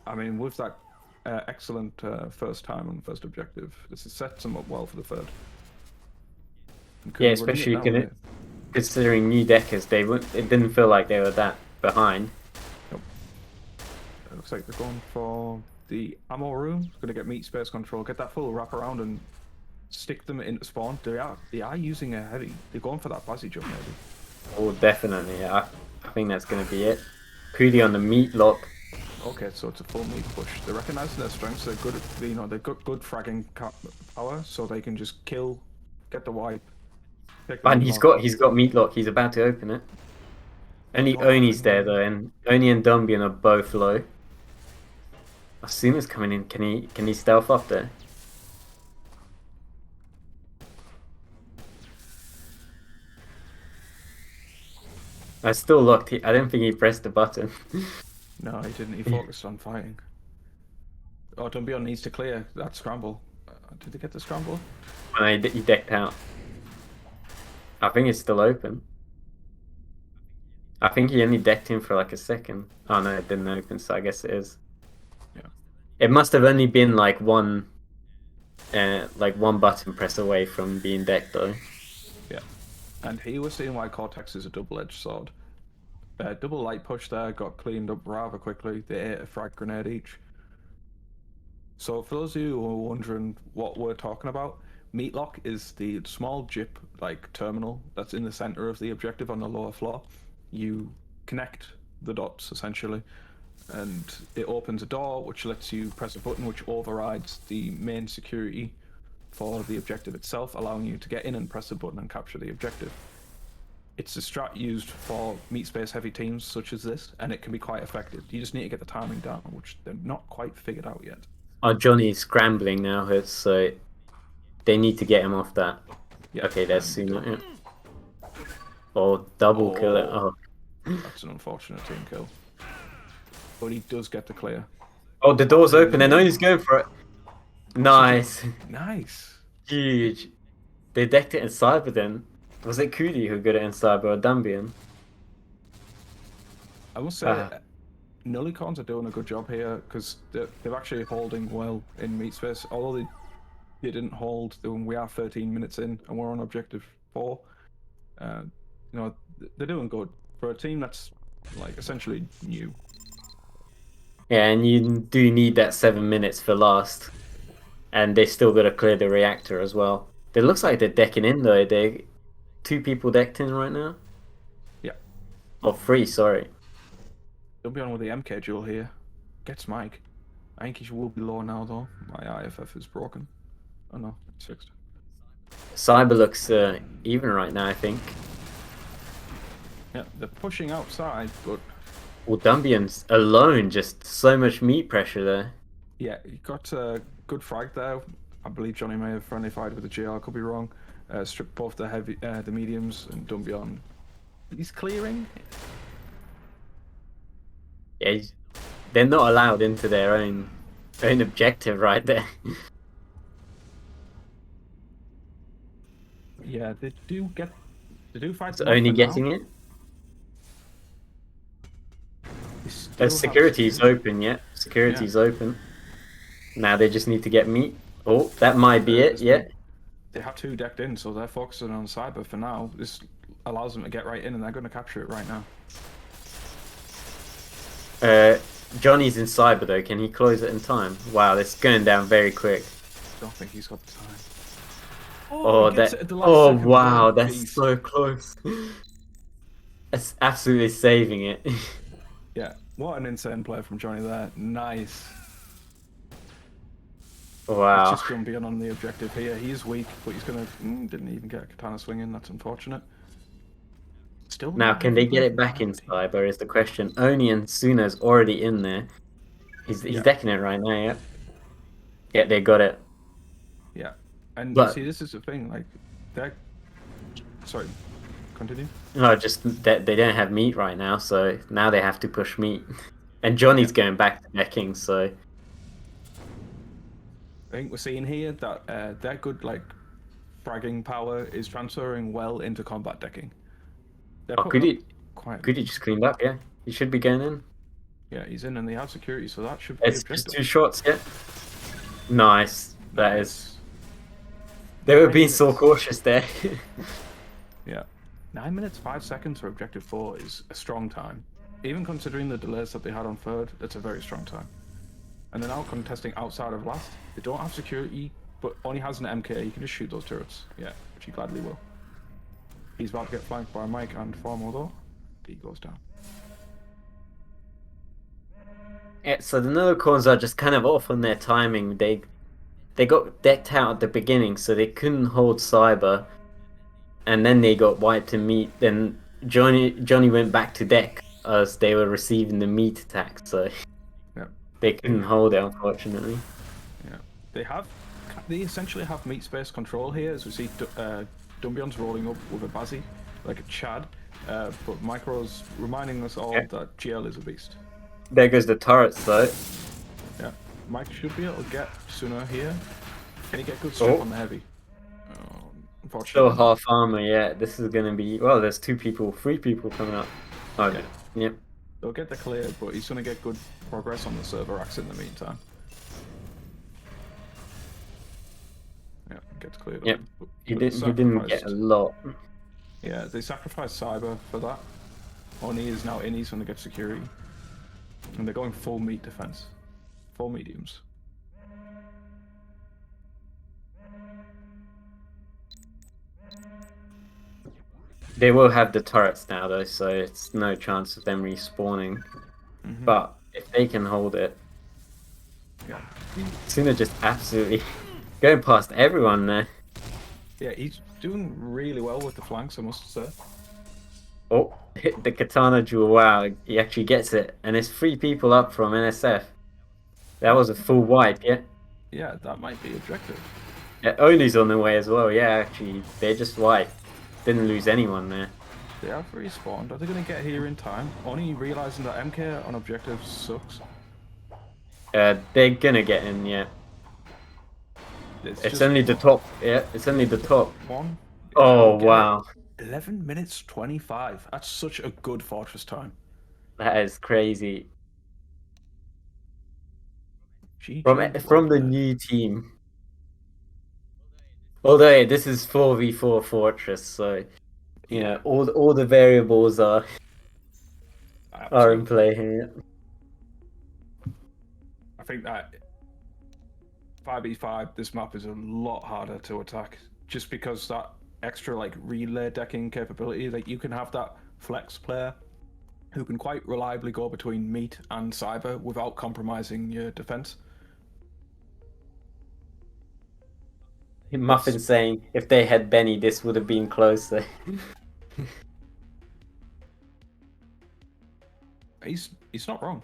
I mean, with that excellent first time on the first objective, this has set them up well for the third. Yeah, especially considering new deckers, it didn't feel like they were that behind. Yep. It looks like they're going for the ammo room. Going to get meat space control, get that full wrap around and stick them into spawn. They are using a heavy. They're going for that Bazzi jump maybe. Oh, definitely. I think that's going to be it. Cootie on the meat lock. Okay, so it's a full meat push. They're recognizing their strengths. They're good at, they've got good fragging power, so they can just kill, get the wipe. And he's got meat lock. He's about to open it. Only Oni's there though, and Oni and Dumbian are both low. Asuma's coming in. Can he stealth up there? I still locked. I don't think he pressed the button. No, he didn't. He focused on fighting. Oh, Dumbian needs to clear that scramble. Did they get the scramble? And he decked out. I think it's still open. I think he only decked him for like a second. Oh no, it didn't open, so I guess it is. Yeah. It must have only been like one button press away from being decked though. Yeah. And he was seeing why Cortex is a double-edged sword. Double light push there, got cleaned up rather quickly. They ate a frag grenade each. So for those of you who are wondering what we're talking about, Meatlock is the small jip like terminal that's in the center of the objective on the lower floor. You connect the dots essentially, and it opens a door which lets you press a button which overrides the main security for the objective itself, allowing you to get in and press a button and capture the objective. It's a strat used for meat space heavy teams such as this, and it can be quite effective. You just need to get the timing down, which they're not quite figured out yet. Oh, Johnny's scrambling now, so they need to get him off that. Yeah, okay, there's Sumo. Yeah. Oh, double kill it. Oh. That's an unfortunate team kill. But he does get the clear. Oh, the door's open and Oni's going for it. Nice. Nice. Huge. They decked it in Cyber then. Was it Cootie who got it in Cyber or Dumbian? I will say, Nullicorns are doing a good job here because they're actually holding well in meat space. Although they didn't hold, we are 13 minutes in and we're on objective 4. They're doing good for a team that's like essentially new. Yeah, and you do need that 7 minutes for last. And they still got to clear the reactor as well. It looks like they're decking in though. They 2 people decked in right now. Yeah. Or 3, sorry. Don't be on with the MK duel here. Gets Mike. I think he will be low now though. My IFF is broken. Oh no, it's fixed. Cyber looks even right now, I think. Yeah, they're pushing outside, but... Well, Dumbian's alone, just so much meat pressure there. Yeah, he got a good frag there. I believe Johnny may have friendly fired with the GL, I could be wrong. Stripped both the mediums and Dumbian. He's clearing. Yeah, they're not allowed into their own objective right there. Yeah, they do fight. It's only getting it. Security's open, yeah. Security's open. Now they just need to get meat. Oh, that might be it, yeah. They have 2 decked in, so they're focusing on Cyber for now. This allows them to get right in, and they're going to capture it right now. Johnny's in Cyber though. Can he close it in time? Wow, it's going down very quick. Don't think he's got the time. Oh, he gets that! it at the last Oh second. wow, What a that's beast. so close. That's absolutely saving it. Yeah, what an insane play from Johnny there. Nice. It's Wow. just Jumbion on the objective here. He is weak, but he's gonna didn't even get a katana swing in. That's unfortunate. Still. Now, not can they having get play it from back the in Cyber team. Cyber is the question. Oni and Suna's already in there. He's Yeah. decking it right now, yeah. Yeah, they got it. Yeah, and But- see, this is the thing. Like, they're. Sorry, continue. No, just that they don't have meat right now, so now they have to push meat. And Johnny's going back to decking, so I think we're seeing here that their good like fragging power is transferring well into combat decking. They're oh, putting could up he? quite. Could he just cleaned up? Yeah, he should be going in. Yeah, he's in and they have security, so that should be It's objective. just 2 shots, yeah. Nice. That is. Nice. They were 9 being so minutes. cautious there. Yeah, 9 minutes 5 seconds for objective 4 is a strong time. Even considering the delays that they had on third, it's a very strong time. And they're now contesting outside of last. They don't have security, but only has an MK. You can just shoot those turrets. Yeah, which he gladly will. He's about to get flanked by Mike and Formo though. He goes down. Yeah, so the Nullicorns are just kind of off on their timing. They got decked out at the beginning, so they couldn't hold Cyber, and then they got wiped in meat. Then Johnny went back to deck as they were receiving the meat attack, so Yeah. they couldn't hold it, unfortunately. Yeah. They essentially have meat space control here, as we see Dumbion's rolling up with a Bazzi, like a Chad. But Micro's reminding us all Yeah. that GL is a beast. There goes the turrets, though. Yeah. Mike should be able to get Suna here. Can he get good strip Oh. on the heavy? Unfortunately. Still half armor, yeah. This is gonna be well. There's 3 people coming up. Okay. Yep. They'll get the clear, but he's going to get good progress on the server axe in the meantime. Yeah, gets cleared. Yep. up, but- He but didn't get a sacrificed- lot. Yeah, they sacrificed Cyber for that. Oni is now in, he's going to get security. And they're going full meat defense. Full mediums. They will have the turrets now, though, so it's no chance of them respawning. Mhm. But if they can hold it, Yeah. Suna just absolutely going past everyone there. Yeah, he's doing really well with the flanks, I must say. Oh, hit the katana jewel. Wow, he actually gets it. And there's 3 people up from NSF. That was a full wipe, yeah? Yeah, that might be objective. Yeah, Oni's on the way as well, yeah, actually. They just wiped. Didn't lose anyone there. They have respawned. Are they going to get here in time? Oni realizing that MK on objective sucks. They're gonna get in, yeah. It's It's just only the top, yeah, it's only the top. one. Oh, Get it. wow. 11 minutes 25. That's such a good Fortress time. That is crazy. GG, From the well new team. Although this is 4v4 Fortress, so you know all the variables are played. in play here. I think that 5v5, this map is a lot harder to attack, just because that extra like relay decking capability. Like you can have that flex player who can quite reliably go between meat and cyber without compromising your defense. Muffin saying if they had Benny, this would have been closer. He's not wrong.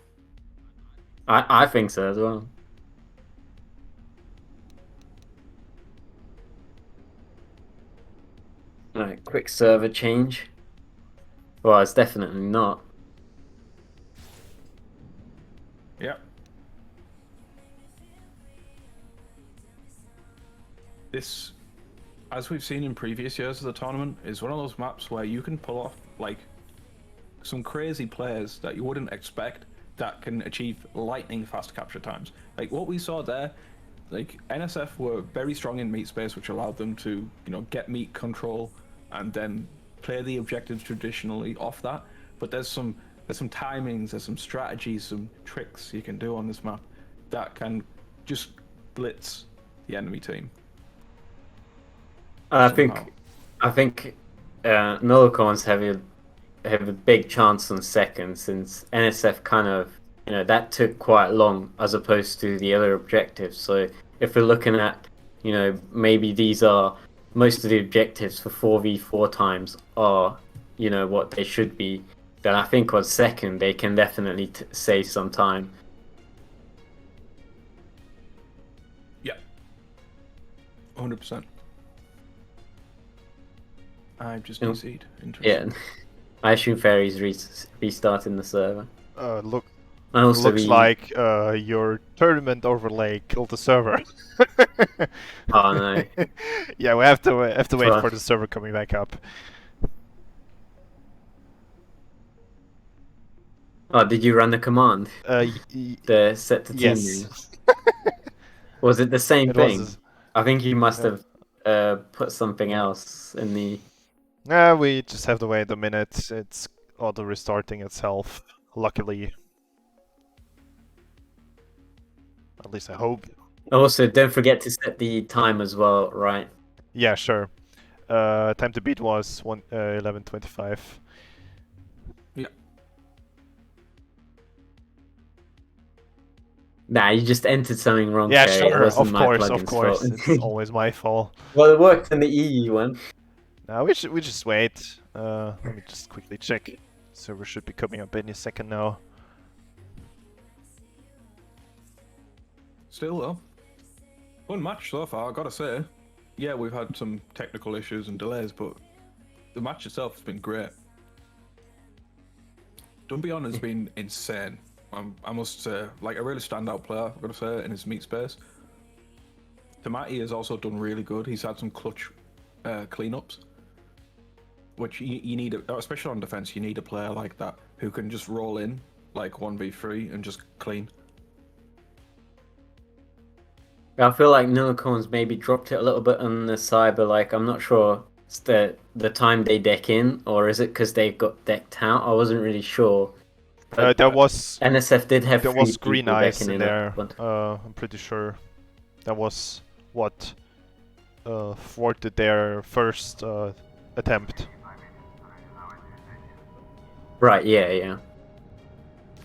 I think so as well. Alright, quick server change. Well, it's definitely not. Yep. This, as we've seen in previous years of the tournament, is one of those maps where you can pull off like some crazy players that you wouldn't expect that can achieve lightning fast capture times. Like what we saw there, Like NSF were very strong in meat space, which allowed them to, get meat control and then play the objectives traditionally off that. But there's some timings, there's some strategies, some tricks you can do on this map that can just blitz the enemy team. I somehow. think Nullicorns have a big chance on second, since NSF kind of, that took quite long as opposed to the other objectives. So if we're looking at, maybe these are most of the objectives for 4v4 times are, what they should be, then I think on second they can definitely save some time. Yeah. 100%. I've just Nope. DC'd. Yeah, Interesting. I assume Fairy's restarting the server. Look, And also looks like your tournament overlay killed the server. Oh no. Yeah, we have to wait Fuck. for the server coming back up. Oh, did you run the command? Y The set to team yes. name? Was it the same It thing? was. I think you must have put something else in the. We just have to wait a minute. It's auto restarting itself. Luckily. At least I hope. Also, don't forget to set the time as well, right? Yeah, sure. Time to beat was 11:25. Nah, you just entered something wrong. Yeah, Terry. It sure. wasn't Of my course. plugin's fault. It's always my fault. Well, it worked in the EU one. Now we just wait. Let me just quickly check. Server should be coming up any second now. Still though, fun match so far. I gotta say, yeah, we've had some technical issues and delays, but the match itself has been great. Dumbion has been insane. I must say, like a really standout player. I've got to say, in his meat space. Tamati has also done really good. He's had some clutch cleanups, which you need, especially on defense. You need a player like that who can just roll in like 1v3 and just clean. I feel like Nullicorns maybe dropped it a little bit on the cyber. Like, I'm not sure it's the time they deck in, or is it because they got decked out? I wasn't really sure. There was NSF did have there three was green people ice decking in at there. one. I'm pretty sure. That was what thwarted their first attempt. Right, yeah.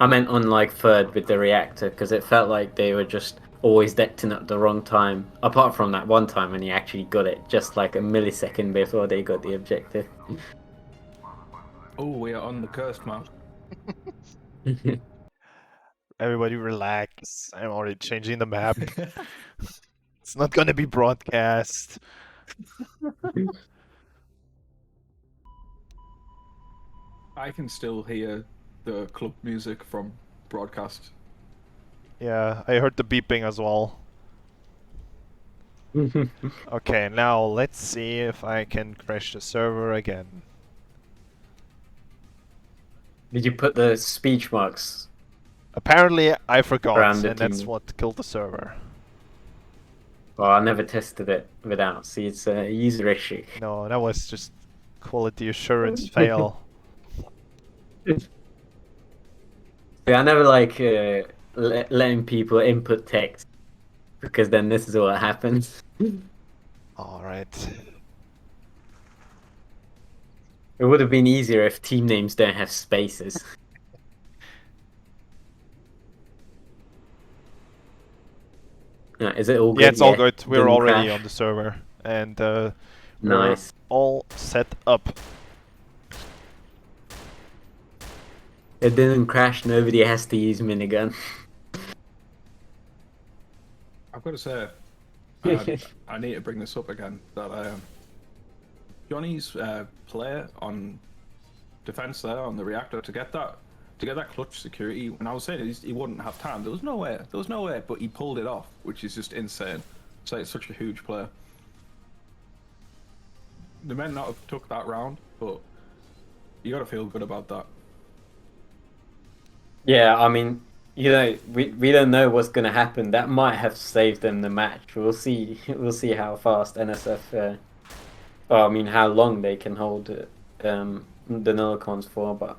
I meant on like third with the reactor, because it felt like they were just always decked in at the wrong time. Apart from that one time when he actually got it, just like a millisecond before they got the objective. Oh, we are on the cursed map. Everybody relax. I'm already changing the map. It's not gonna be broadcast. I can still hear the club music from broadcast. Yeah, I heard the beeping as well. Okay, now let's see if I can crash the server again. Did you put the speech marks? Apparently I forgot, Around the and that's team. what killed the server. Well, I never tested it without. See, it's a user issue. No, that was just quality assurance fail. Yeah, I never like letting people input text, because then this is what happens. Alright. It would have been easier if team names don't have spaces. Is it all good? Yeah, it's all good. We're Didn't already crash? on the server. And we're Nice. all set up. It didn't crash. Nobody has to use minigun. I've got to say, I need to bring this up again. That Johnny's play on defense there on the reactor to get that clutch security. When I was saying he wouldn't have time, there was no way. But he pulled it off, which is just insane. So it's such a huge player. They may not have took that round, but you got to feel good about that. Yeah, I mean, You know, we don't know what's gonna happen. That might have saved them the match. We'll see. We'll see how fast NSF. Well, I mean, how long they can hold the Nullicorns for. But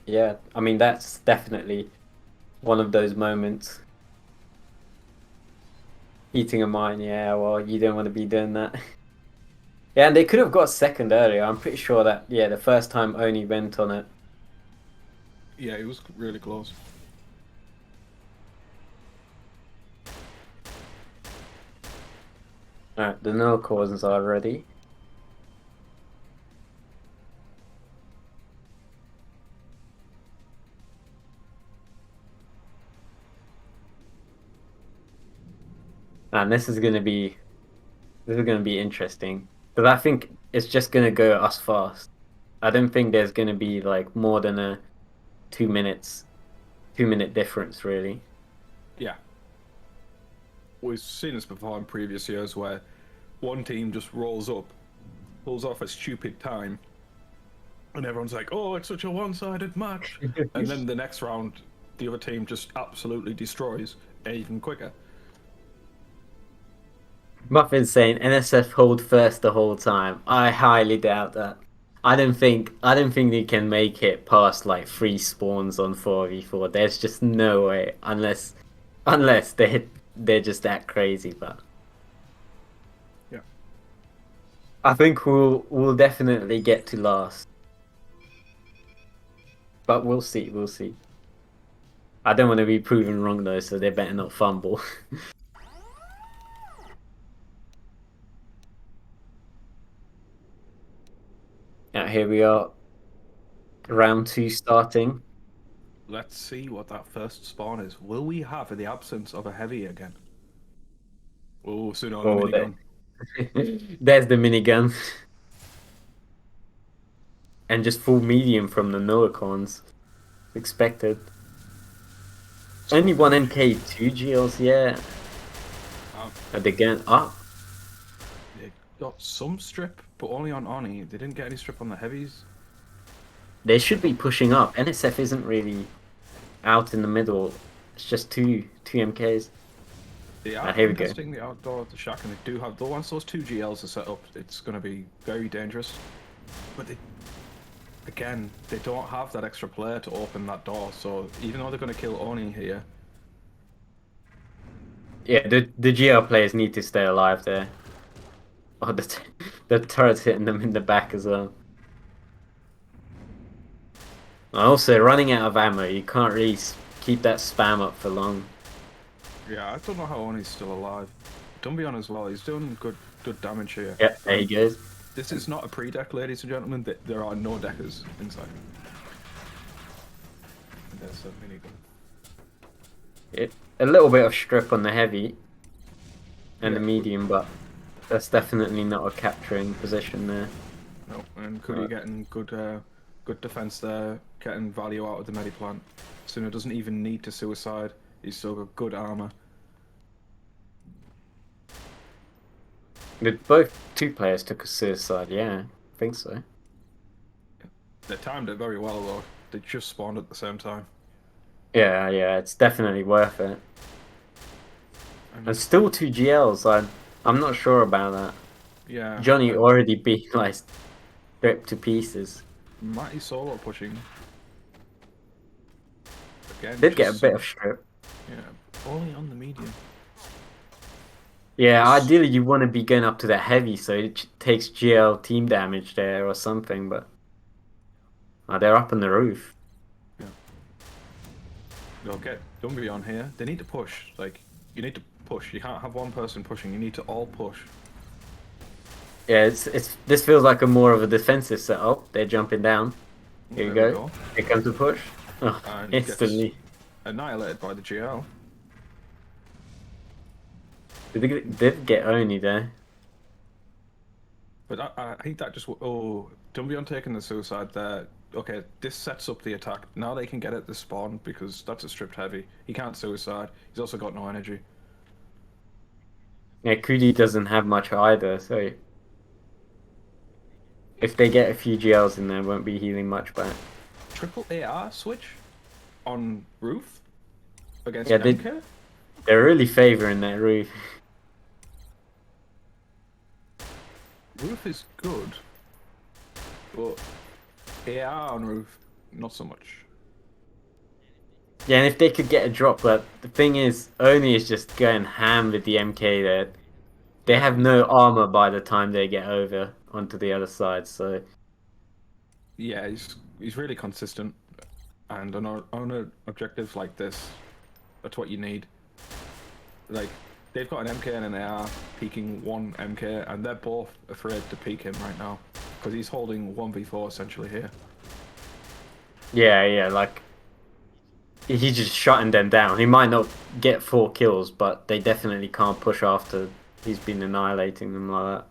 yeah, I mean, that's definitely one of those moments. Eating a mine, yeah. Well, you don't want to be doing that. Yeah, and they could have got second earlier. I'm pretty sure that, yeah, the first time Oni went on it. Yeah, it was really close. Alright, the Nullicorns are ready. And this is gonna be interesting. Because I think it's just gonna go us fast. I don't think there's gonna be like more than a 2 minute difference really. Yeah. We've seen this before in previous years where one team just rolls up, pulls off a stupid time, and everyone's like, oh, it's such a one-sided match. And then the next round, the other team just absolutely destroys even quicker. Muffin's saying NSF hold first the whole time. I highly doubt that. I don't think they can make it past like 3 spawns on 4v4. There's just no way unless they're just that crazy, but Yeah. I think we'll definitely get to last. But we'll see, we'll see. I don't want to be proven wrong though, so they better not fumble. Here we are. Round 2 starting. Let's see what that first spawn is. Will we have the absence of a heavy again? Oh, soon on the Oh, minigun. there's the minigun. And just full medium from the Nullicorns. Expected. Only 1 NK, 2 GLs, yeah. And again, They got some strip, but only on Oni. They didn't get any strip on the heavies. they should be pushing up. NSF isn't really out in the middle. It's just two MKs. They are here we go. contesting the outdoor of the shack, and they do have, though once those 2 GLs are set up, it's going to be very dangerous. But again, they don't have that extra player to open that door, so even though they're going to kill Oni here, Yeah, the GL players need to stay alive there. Oh, the turret's hitting them in the back as well. Also, running out of ammo, you can't really keep that spam up for long. yeah, I don't know how Oni's still alive. Dumbion as well, he's doing good damage here. Yep, there he goes. This is not a pre-deck, ladies and gentlemen. There are no deckers inside. And there's a minigun. A little bit of strip on the heavy and the Yeah, medium, but that's definitely not a capturing position there. No, and Cody getting good defense there, getting value out of the mediplant. Suna doesn't even need to suicide. He's still got good armor. Both 2 players took a suicide, yeah, I think so. They timed it very well though. They just spawned at the same time. Yeah, it's definitely worth it. And still 2 GLs, I'm not sure about that. Yeah. Johnny already being like stripped to pieces. Mighty solo pushing. Again, Did get a just bit of strip. Yeah, only on the medium. Yeah, ideally you want to be going up to that heavy so it takes GL team damage there or something, but they're up on the roof. Yeah. They'll get Dumbion here. They need to push. Like, you need to push. You can't have one person pushing. You need to all push. Yeah, this feels like a more of a defensive setup. They're jumping down. Here we There go. Here comes the push. Oh, And instantly. gets annihilated by the GL. Did get Oni there. But I think that just... Oh, Dumbion taking the suicide there. Okay, this sets up the attack. Now they can get at the spawn because that's a stripped heavy. He can't suicide. He's also got no energy. Yeah, Kudi doesn't have much either, so if they get a few GLs in there, won't be healing much back. Triple AR switch on roof? against Yeah, MK. they're really favouring that roof. Roof is good, but AR on roof, not so much. Yeah, and if they could get a drop, but the thing is, Oni is just going ham with the MK there. They Yeah, have no armor by the time they get over onto the other side, so yeah, he's really consistent, and on objectives like this, that's what you need. Like, they've got an MK and an AR peeking one MK, and they're both afraid to peek him right now because he's holding 1v4 essentially here. yeah, like he's just shutting them down. He might not get 4 kills, but they definitely can't push after he's been annihilating them like that.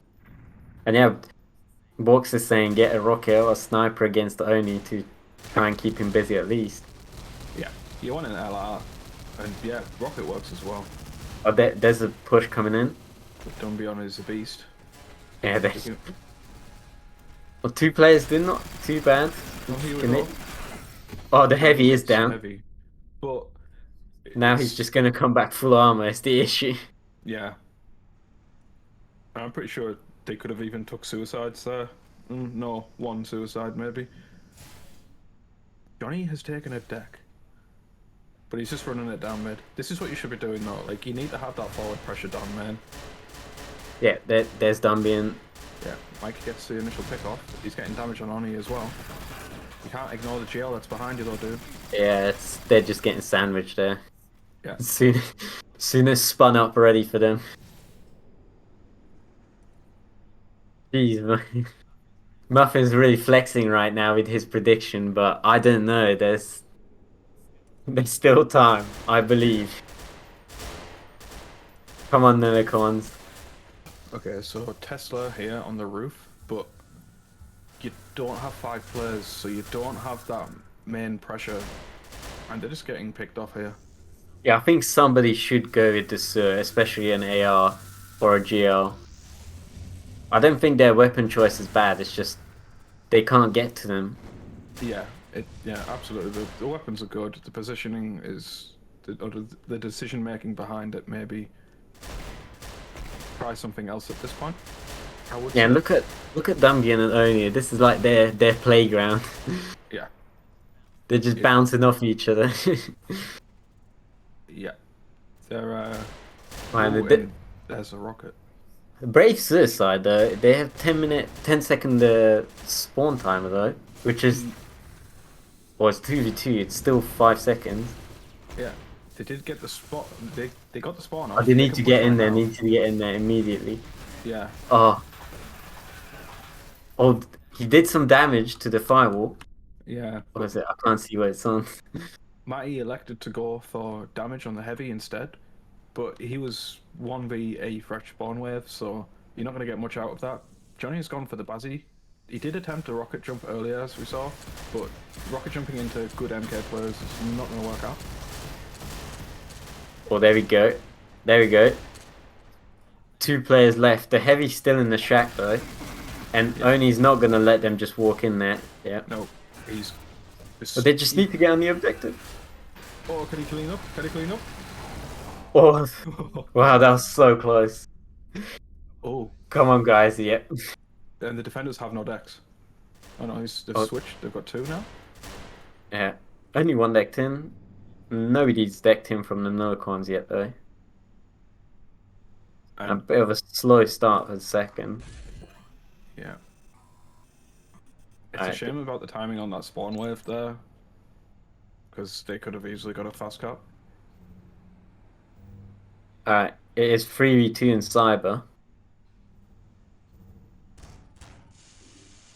And yeah, Box is saying get a rocket or a sniper against Oni to try and keep him busy at least. Yeah, you want an LR, and yeah, rocket works as well. Oh, there's a push coming in. But Dumbion is a beast. Yeah, They there's can- well, 2 players did not too bad. Oh, here we Can go. they- Oh, the heavy is It's down. Heavy. But Now he's it's- just going to come back full armor. It's the issue. yeah. I'm pretty sure they could have even took suicides there. No, one suicide maybe. Johnny has taken a deck, but he's just running it down mid. This is what you should be doing though. Like, you need to have that forward pressure down, man. Yeah, there's Dumbian. Yeah, Mike gets the initial pick off. He's getting damage on Oni as well. You can't ignore the GL that's behind you though, dude. Yeah, they're just getting sandwiched there. Yeah. Soon as spun up ready for them. Jeez, man. Muffin's really flexing right now with his prediction, but I don't know. There's still time, I believe. Come on, Nullicorns. Okay, so Tesla here on the roof, but you don't have 5 players, so you don't have that main pressure, and they're just getting picked off here. Yeah, I think somebody should go with the Sur, especially an AR or a GL. I don't think their weapon choice is bad. It's just they can't get to them. Yeah, yeah, absolutely. The weapons are good. The positioning is, the decision making behind it. Maybe try something else at this point. I would Yeah, say. look at Dumbian and Oni. This is like their playground. Yeah, They're just Yeah. bouncing off each other. yeah. They're Man, ooh, the- and there's a rocket. Brave suicide though. They have 10 second spawn timer though, which is well, it's 2v2. It's still 5 seconds. Yeah, they did get the spot. They got the spawn Oh, off. they need can to get push in right there. now. Need to get in there immediately. Yeah, Oh, he did some damage to the firewall. yeah. What is it? I can't see what it's on. Matty elected to go for damage on the heavy instead, but he was 1v a fresh spawn wave, so you're not going to get much out of that. Johnny has gone for the Bazzy. He did attempt a rocket jump earlier, as we saw, but rocket jumping into good MK players is not going to work out. Oh, there we go. There we go. 2 players left. The heavy's still in the shack though, and Oni's not gonna let them just walk in there. Yeah. No, he's. But they just need to get on the objective. Oh, can he clean up? Can he clean up? Oh, wow, that was so close. Oh, Come on, guys. Yep. and the defenders have no decks. Oh no, they've Oh. switched. They've got 2 now. Yeah. Only one decked in. Nobody's decked him from the Nullicorns yet though. A And bit of a slow start for the second. yeah. It's a Alright. shame about the timing on that spawn wave there, because they could have easily got a fast cap. Alright, it is 3v2 in Cyber.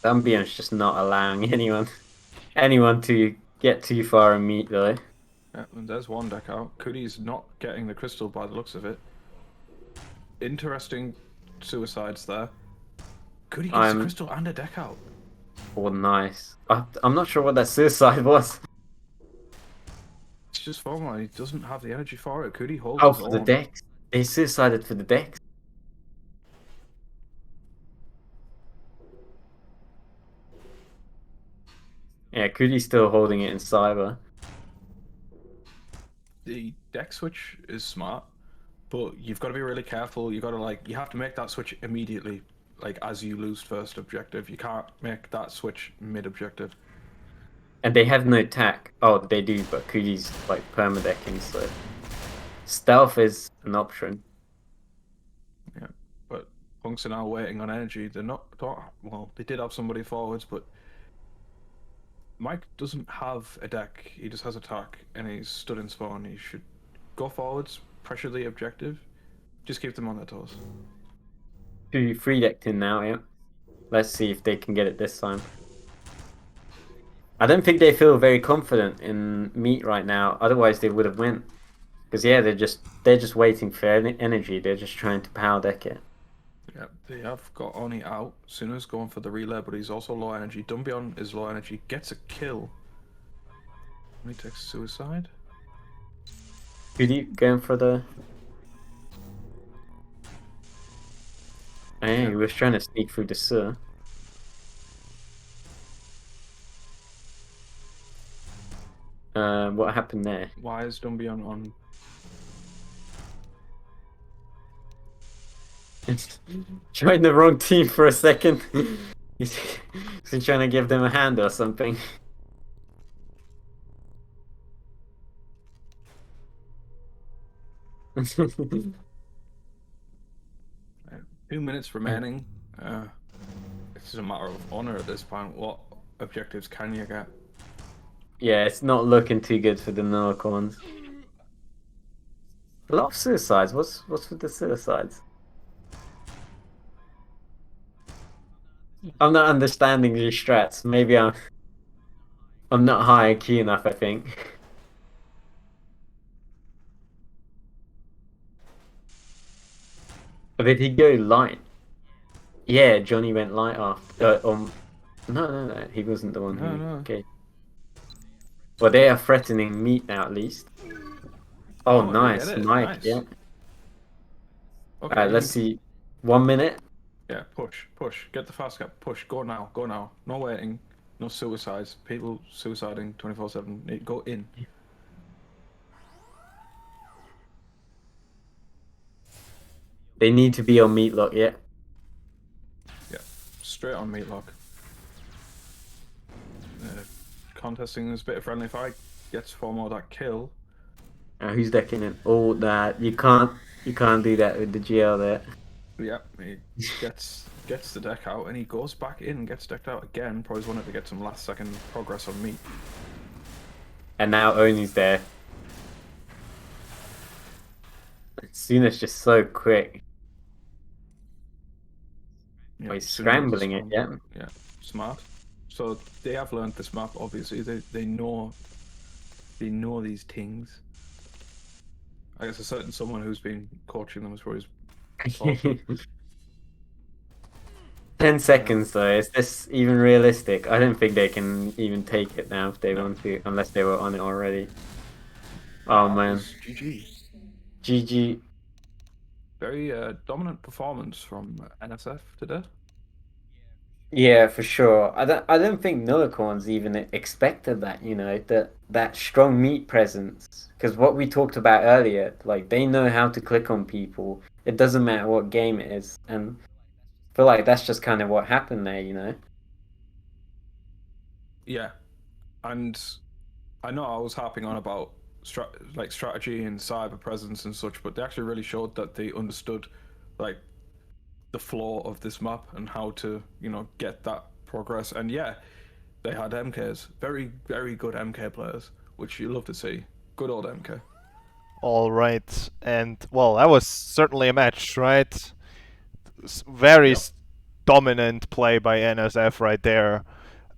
Ambion's just not allowing anyone to get too far and meet though. Yeah, and there's one deck out. Cody's not getting the crystal by the looks of it. Interesting suicides there. Cody gets the crystal and a deck out. Oh, nice. I'm not sure what that suicide was. It's just formula. He doesn't have the energy for it. Cody holds Oh, his for the own. decks. They suicided for the decks. Yeah, Cody's still holding it in Cyber. He deck switch is smart, but you've got to be really careful. You got to you have to make that switch immediately, like as you lose first objective. You can't make that switch mid objective. And they have no tack. Oh, they do, but Kuji's like permadecking, so stealth is an option. Yeah, but punks are now waiting on energy. They're not. Well, they did have somebody forwards, but Mike doesn't have a deck. He just has attack, and he's stood in spawn. He should go forwards, pressure the objective, just keep them on their toes. Kuji free decked in now, yeah. Let's see if they can get it this time. I don't think they feel very confident in meat right now. Otherwise, they would have went. Because yeah, they're just waiting for energy. They're just trying to power deck it. Yeah, they have got Oni out. Suna's going for the relay, but he's also low energy. Dumbion is low energy, gets a kill. Oni takes suicide. Kuji going for the. Hey, he was trying to sneak through the sewer. What happened there? Why is Dumbion on? Joined the wrong team for a second. He's trying to give them a hand or something. Uh, 2 minutes remaining. It's a matter of honor at this point. What objectives can you get? Yeah, it's not looking too good for the Nullicorns. A lot of suicides. What's with the suicides? I'm not understanding these strats. Maybe I'm not high IQ enough, I think. But did he go light? Yeah, Johnny went light after. No, he wasn't the one who. No. Okay. Well, they are threatening meat now, at least. Oh, they nice, get it. Mike. Nice. Yeah. Okay. Alright, let's see. 1 minute. Yeah, push. Get the fast cap. Push. Go now. No waiting. No suicides. People suiciding 24/7. Go in. They need to be on meatlock, yeah. Yeah, straight on meatlock. Contesting this bit of friendly fight gets 4 more that kill. Who's decking it? Oh, that you can't do that with the GL there. Yeah, he gets the deck out and he goes back in and gets decked out again. Probably wanted to get some last second progress on meat. And now Oni's there. Suna's just so quick. Yeah, Oh, he's Suna scrambling it, yeah. Yeah, smart. So they have learned this map. Obviously, they know these things. I guess a certain someone who's been coaching them as far as 10 seconds though, is this even realistic? I don't think they can even take it now if they want to, unless they were on it already. Oh man. GG. GG. Very dominant performance from NSF today. Yeah, for sure. I don't think Nullicorns even expected that, you know, that strong meat presence. Because what we talked about earlier, like they know how to click on people. It doesn't matter what game it is, and I feel like that's just kind of what happened there, you know. Yeah, and I know I was harping on about strategy and cyber presence and such, but they actually really showed that they understood like the flaw of this map and how to, you know, get that progress. And yeah, they had MKs, very, very good MK players, which you love to see. Good old MK. All right, and well, that was certainly a match, right? Very dominant play by NSF right there.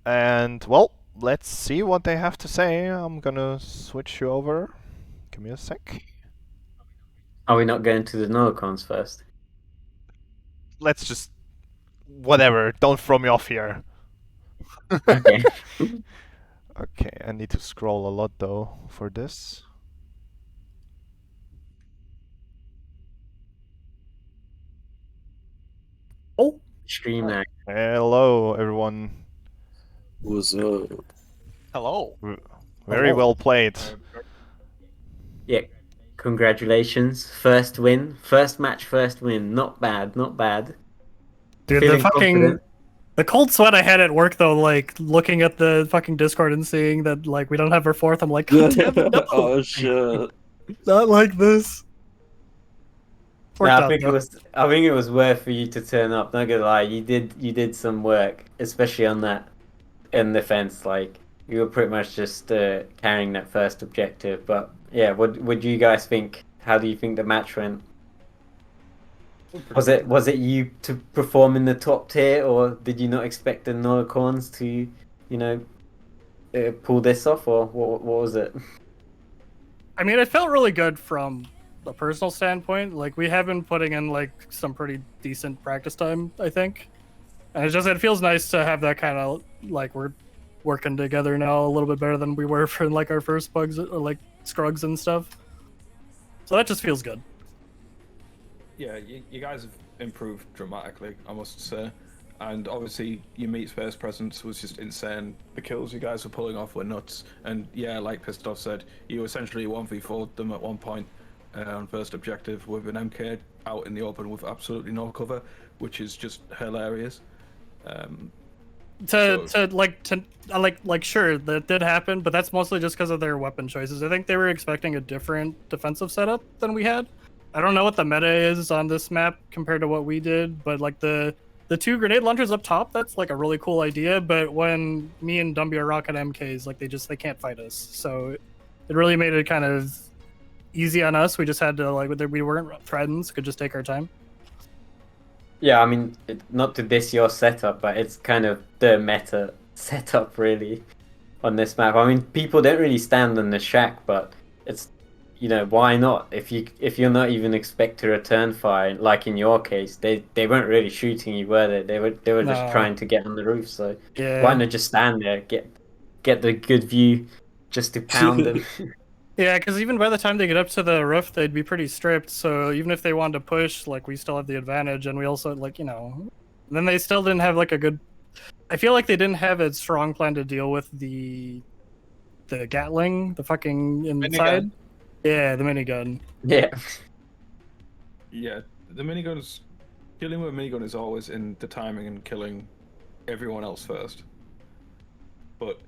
And well, let's see what they have to say. I'm gonna switch you over. Give me a sec. Are we not going to the Nullicorns first? Let's just whatever. Don't throw me off here. Okay. Okay, I need to scroll a lot though for this. Oh, Stream now. Hello, everyone. what's up? Hello. Very Hello. well played. Yeah. congratulations. First win. First match, first win. Not bad, not bad. Dude, Feeling the fucking confident. the cold sweat I had at work though, like looking at the fucking Discord and seeing that like we don't have our fourth, I'm like, God damn it, no, Oh shit. not like this. No, Worked I out, think though. it was worth for you to turn up. Not gonna lie, you did some work, especially on that in the fence. Like you were pretty much just carrying that first objective. But yeah, what do you guys think? How do you think the match went? Was it you to perform in the top tier, or did you not expect the Nullicorns to, pull this off, or what was it? I mean, it felt really good from a personal standpoint. Like we have been putting in like some pretty decent practice time, I think, and it feels nice to have that kind of like we're working together now a little bit better than we were for like our first bugs or like scrugs and stuff. So that just feels good. Yeah, you guys have improved dramatically, I must say. And obviously, your meat's first presence was just insane. The kills you guys were pulling off were nuts. And yeah, like Pistov said, you essentially 1v4'd them at one point on first objective with an MK out in the open with absolutely no cover, which is just hilarious. Sure, that did happen, but that's mostly just because of their weapon choices. I think they were expecting a different defensive setup than we had. I don't know what the meta is on this map compared to what we did, but like the two grenade launchers up top, that's like a really cool idea. But when me and Dumby are rocking MKs, like they can't fight us. So it really made it kind of easy on us. We just had to we weren't threatened, so could just take our time. Yeah, I mean, not to diss your setup, but it's kind of the meta setup really on this map. I mean, people don't really stand on the shack, but it's, why not? If you're not even expect to return fire, like in your case, they weren't really shooting you, were they? They were just trying to get on the roof. So yeah, why not just stand there, get the good view, just to pound them. Yeah, because even by the time they get up to the roof, they'd be pretty stripped. So even if they wanted to push, like we still have the advantage, and we also then they still didn't have like a good. I feel like they didn't have a strong plan to deal with the Gatling, the fucking inside. Minigun. Yeah, the minigun. Yeah. Yeah, the minigun's killing with a minigun is always in the timing and killing everyone else first. But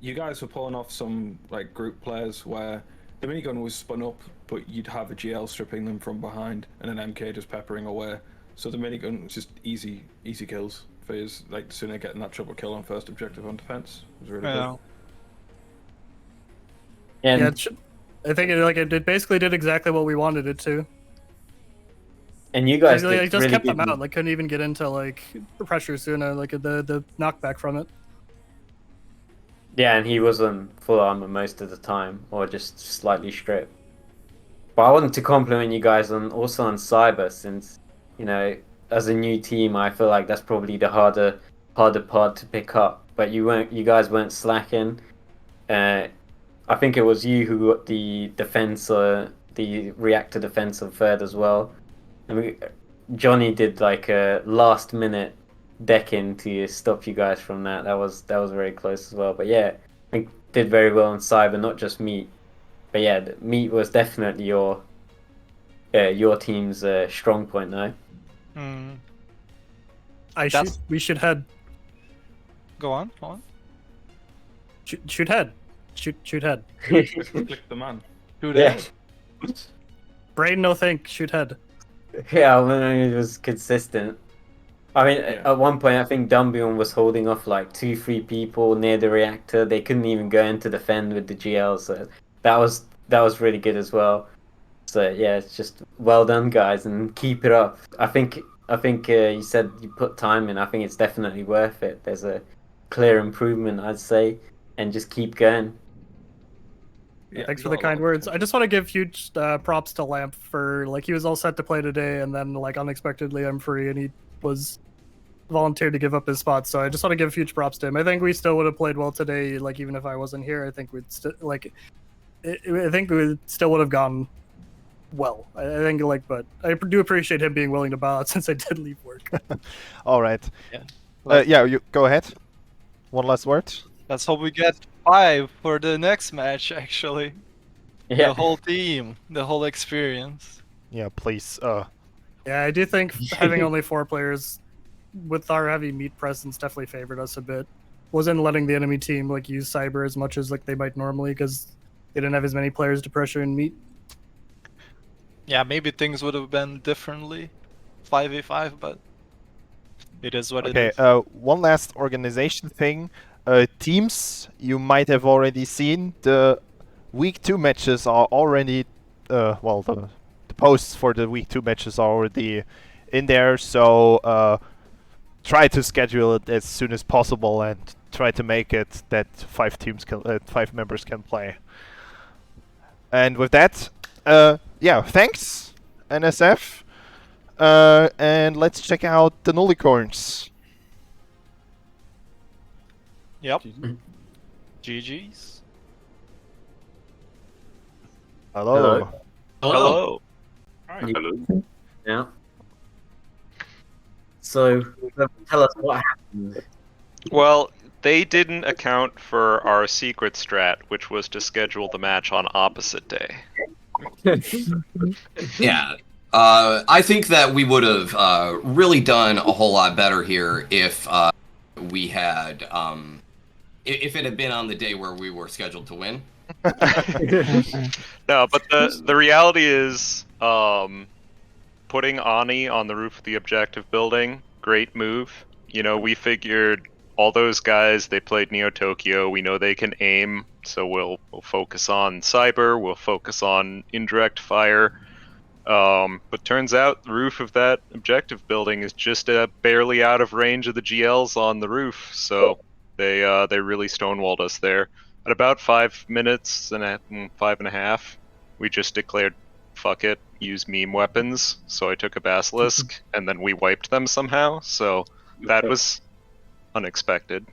you guys were pulling off some like group players where the minigun was spun up, but you'd have a GL stripping them from behind and an MK just peppering away. So the minigun was just easy kills for his, like sooner getting that triple kill on first objective on defense. It was really good. And Yeah, I think it basically did exactly what we wanted it to. and you guys It did just really kept good. them out. Like couldn't even get into like the pressure sooner, like the knockback from it. Yeah, and he was on full armor most of the time, or just slightly stripped. But I wanted to compliment you guys on Cyber, since as a new team, I feel like that's probably the harder part to pick up. But you guys weren't slacking. I think it was you who got the defense, the reactor defense of third as well. And Johnny did like a last minute deck in to stop you guys from that. That was very close as well. But yeah, I think did very well on Cyber, not just Meat. But yeah, Meat was definitely your team's strong point though. We should head. Go on. Shoot head. Shoot head. Click the man. Yeah. Brain no think. Shoot head. Yeah, I mean, it was consistent. I mean, Yeah. at one point, I think Dumbion was holding off like 2-3 people near the reactor. They couldn't even go into defend with the GL, so that was really good as well. So yeah, it's just well done, guys, and keep it up. I think you said you put time in. I think it's definitely worth it. There's a clear improvement, I'd say, and just keep going. Yeah, Thanks for got the a lot kind of words. I potential. just want to give huge props to Lamp for he was all set to play today, and then unexpectedly I'm free, and he was volunteered to give up his spot. So I just want to give huge props to him. I think we still would have played well today, even if I wasn't here. I think we'd I think we still would have gone well. I think but I do appreciate him being willing to bow out since I did leave work. All right. Yeah. You go ahead. One last word. Let's hope we get 5 for the next match, actually. Yeah. The whole team, the whole experience. Yeah, please. Yeah, I do think having only 4 players with our heavy meat presence definitely favored us a bit. Wasn't letting the enemy team like use cyber as much as like they might normally because they didn't have as many players to pressure in meat. Yeah, maybe things would have been differently, 5v5, but it is what Okay, it is. one last organization thing. Teams, you might have already seen the week 2 matches are already, well, the posts for the week 2 matches are already in there, so try to schedule it as soon as possible and try to make it that 5 members can play. And with that, yeah, thanks, NSF. And let's check out the Nullicorns. Yep. GG's. Hello. Hello. Hello. Yeah. So, tell us what happened. Well, they didn't account for our secret strat, which was to schedule the match on opposite day. Yeah. I think that we would have really done a whole lot better here if we had if it had been on the day where we were scheduled to win. No, but the reality is, putting Ani on the roof of the objective building, great move. You know, we figured all those guys, they played NEOTOKYO, we know they can aim, so we'll focus on cyber, we'll focus on indirect fire. But turns out the roof of that objective building is just barely out of range of the GLs on the roof, so they really stonewalled us there. At about 5 minutes and 5.5, we just declared, fuck it, use meme weapons. So I took a basilisk, and then we wiped them somehow. So that was unexpected.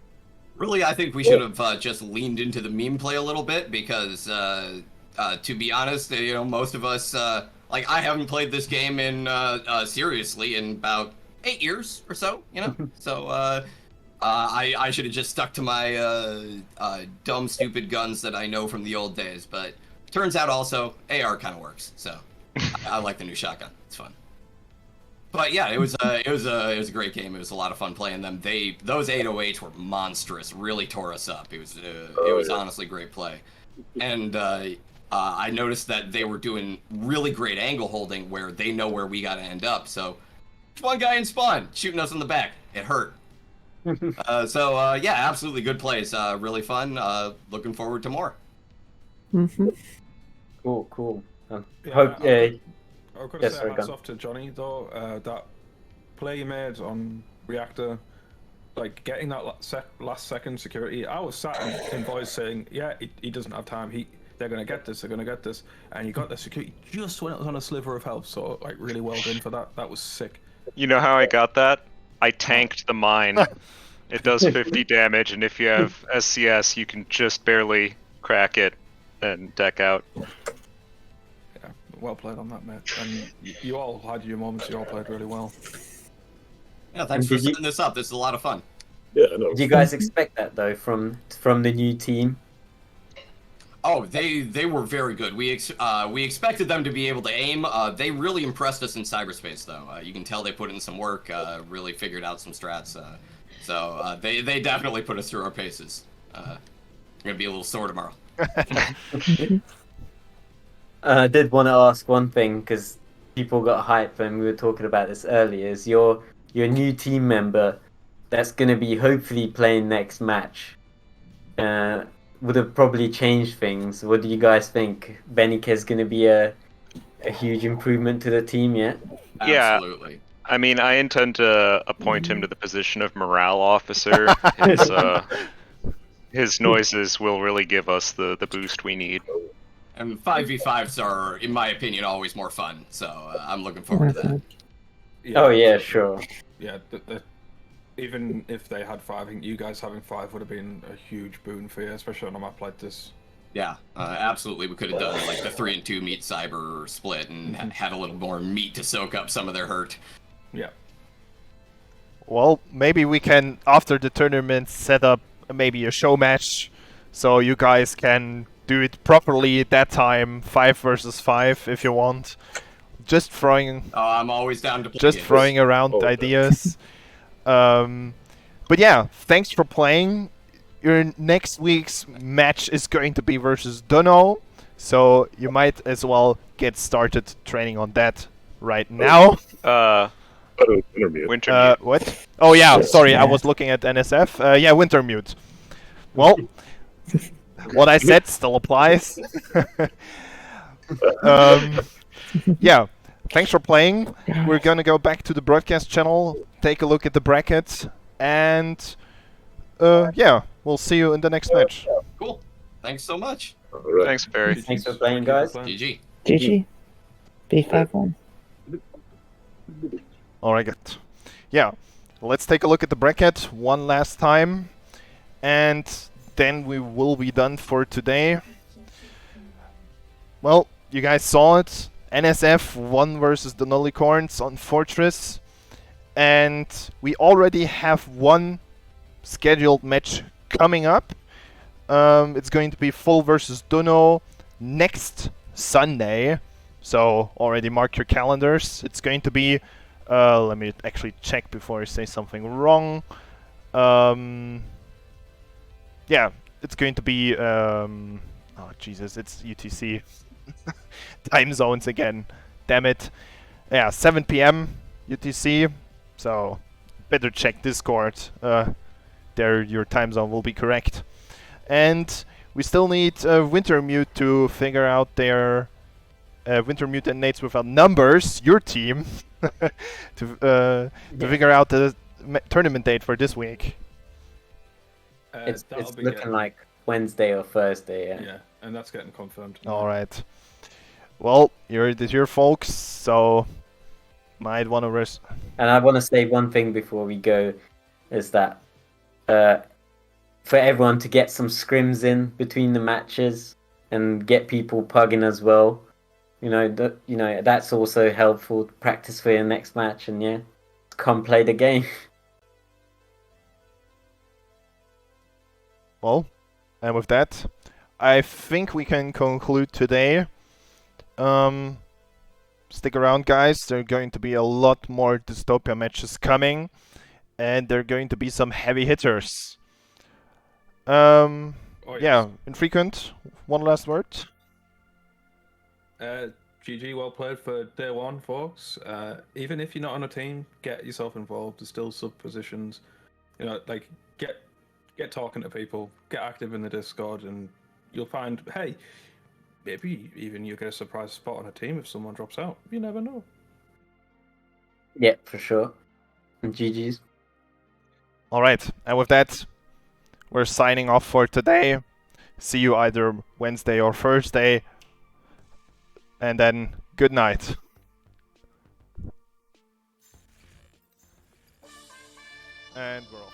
Really, I think we should have just leaned into the meme play a little bit because, to be honest, you know, most of us, like, I haven't played this game in seriously in about 8 years or so, you know. So I should have just stuck to my dumb, stupid guns that I know from the old days. But turns out also AR kind of works. So I like the new shotgun. It's fun. But yeah, it was a great game. It was a lot of fun playing them. Those 808s were monstrous. Really tore us up. It was honestly great play. And I noticed that they were doing really great angle holding where they know where we got to end up. So one guy in spawn shooting us in the back. It hurt. So yeah, absolutely good plays. Really fun. Looking forward to more. Cool. Yeah, Hope, I've got to yes, say sorry, hats go on. off to Johnny though. That play you made on Reactor, like getting that last second security. I was sat in voice saying, yeah, he doesn't have time. They're gonna get this. They're gonna get this. And you got the security just when it was on a sliver of health. So like really well done for that. That was sick. You know how I got that? I tanked the mine. It does 50 damage, and if you have SCS, you can just barely crack it and deck out. Yeah, well played on that, mate. And you all had your moments. You all played really well. Yeah, thanks for setting this up. This is a lot of fun. Yeah, no. Did you guys expect that though from the new team? Oh, they were very good. We expected them to be able to aim. They really impressed us in cyberspace, though. You can tell they put in some work. Really figured out some strats. So they definitely put us through our paces. Gonna be a little sore tomorrow. I did want to ask one thing because people got hyped when we were talking about this earlier. Is your new team member that's going to be hopefully playing next match? Would have probably changed things. What do you guys think? Benik is going to be a huge improvement to the team yet? Yeah. Absolutely. I mean, I intend to appoint him to the position of morale officer. His noises will really give us the boost we need. And 5v5s are, in my opinion, always more fun. So I'm looking forward to that. Oh yeah, sure. Yeah, even if they had 5, I think you guys having 5 would have been a huge boon for you, especially on a map like this. Yeah, absolutely. We could have done like the 3 and 2 meat cyber split and had a little more meat to soak up some of their hurt. Yeah. Well, maybe we can, after the tournament, set up maybe a show match, so you guys can do it properly at that time, 5 versus 5 if you want. Just throwing I'm always down to play games. throwing around ideas. But yeah, thanks for playing. Your next week's match is going to be versus Dono, so you might as well get started training on that right now. Winter What? Oh yeah, sorry, I was looking at NSF. Yeah, winter mute. Well, what I said still applies. Yeah, thanks for playing. We're gonna go back to the broadcast channel, take a look at the brackets, and yeah, we'll see you in the next match. Cool. Thanks so much. Thanks, Barry. Thanks for playing, guys. GG. GG. B5-1. Alright, good. Yeah, let's take a look at the bracket one last time, and then we will be done for today. Well, you guys saw it. NSF won versus the Nullicorns on Fortress, and we already have one scheduled match coming up. It's going to be Full versus Duno next Sunday, so already mark your calendars. It's going to be, let me actually check before I say something wrong. Yeah, it's going to be, oh Jesus, it's UTC. Time zones again, damn it. Yeah, 7 PM UTC, so better check Discord. There your time zone will be correct. And we still need Wintermute to figure out their Wintermute and Nates Without Numbers, your team, to figure out the tournament date for this week. It's looking like Wednesday or Thursday, yeah. Yeah, and that's getting confirmed. Alright. Well, you heard it here, folks, so might want to risk. And I want to say one thing before we go, is that for everyone to get some scrims in between the matches and get people pugging as well, that's also helpful to practice for your next match, and yeah, come play the game. Well, and with that, I think we can conclude today. Stick around, guys. There are going to be a lot more Dystopia matches coming, and there are going to be some heavy hitters. Yeah, Infrequent, one last word. GG, well played for day one, folks. Even if you're not on a team, get yourself involved. There's still sub positions. Like get talking to people, get active in the Discord, and you'll find, hey, maybe even you get a surprise spot on a team if someone drops out. You never know. Yeah, for sure. And GG's. Alright, and with that, we're signing off for today. See you either Wednesday or Thursday. And then, good night. And we're off.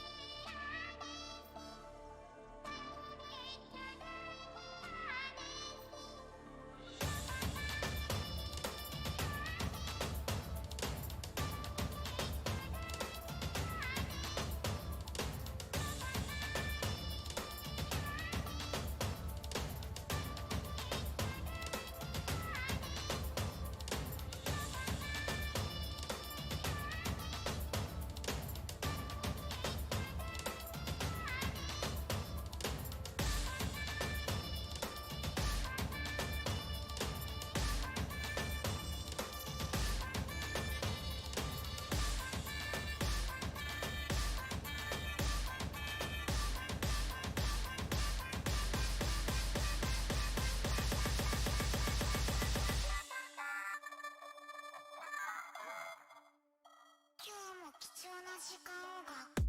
Thank you.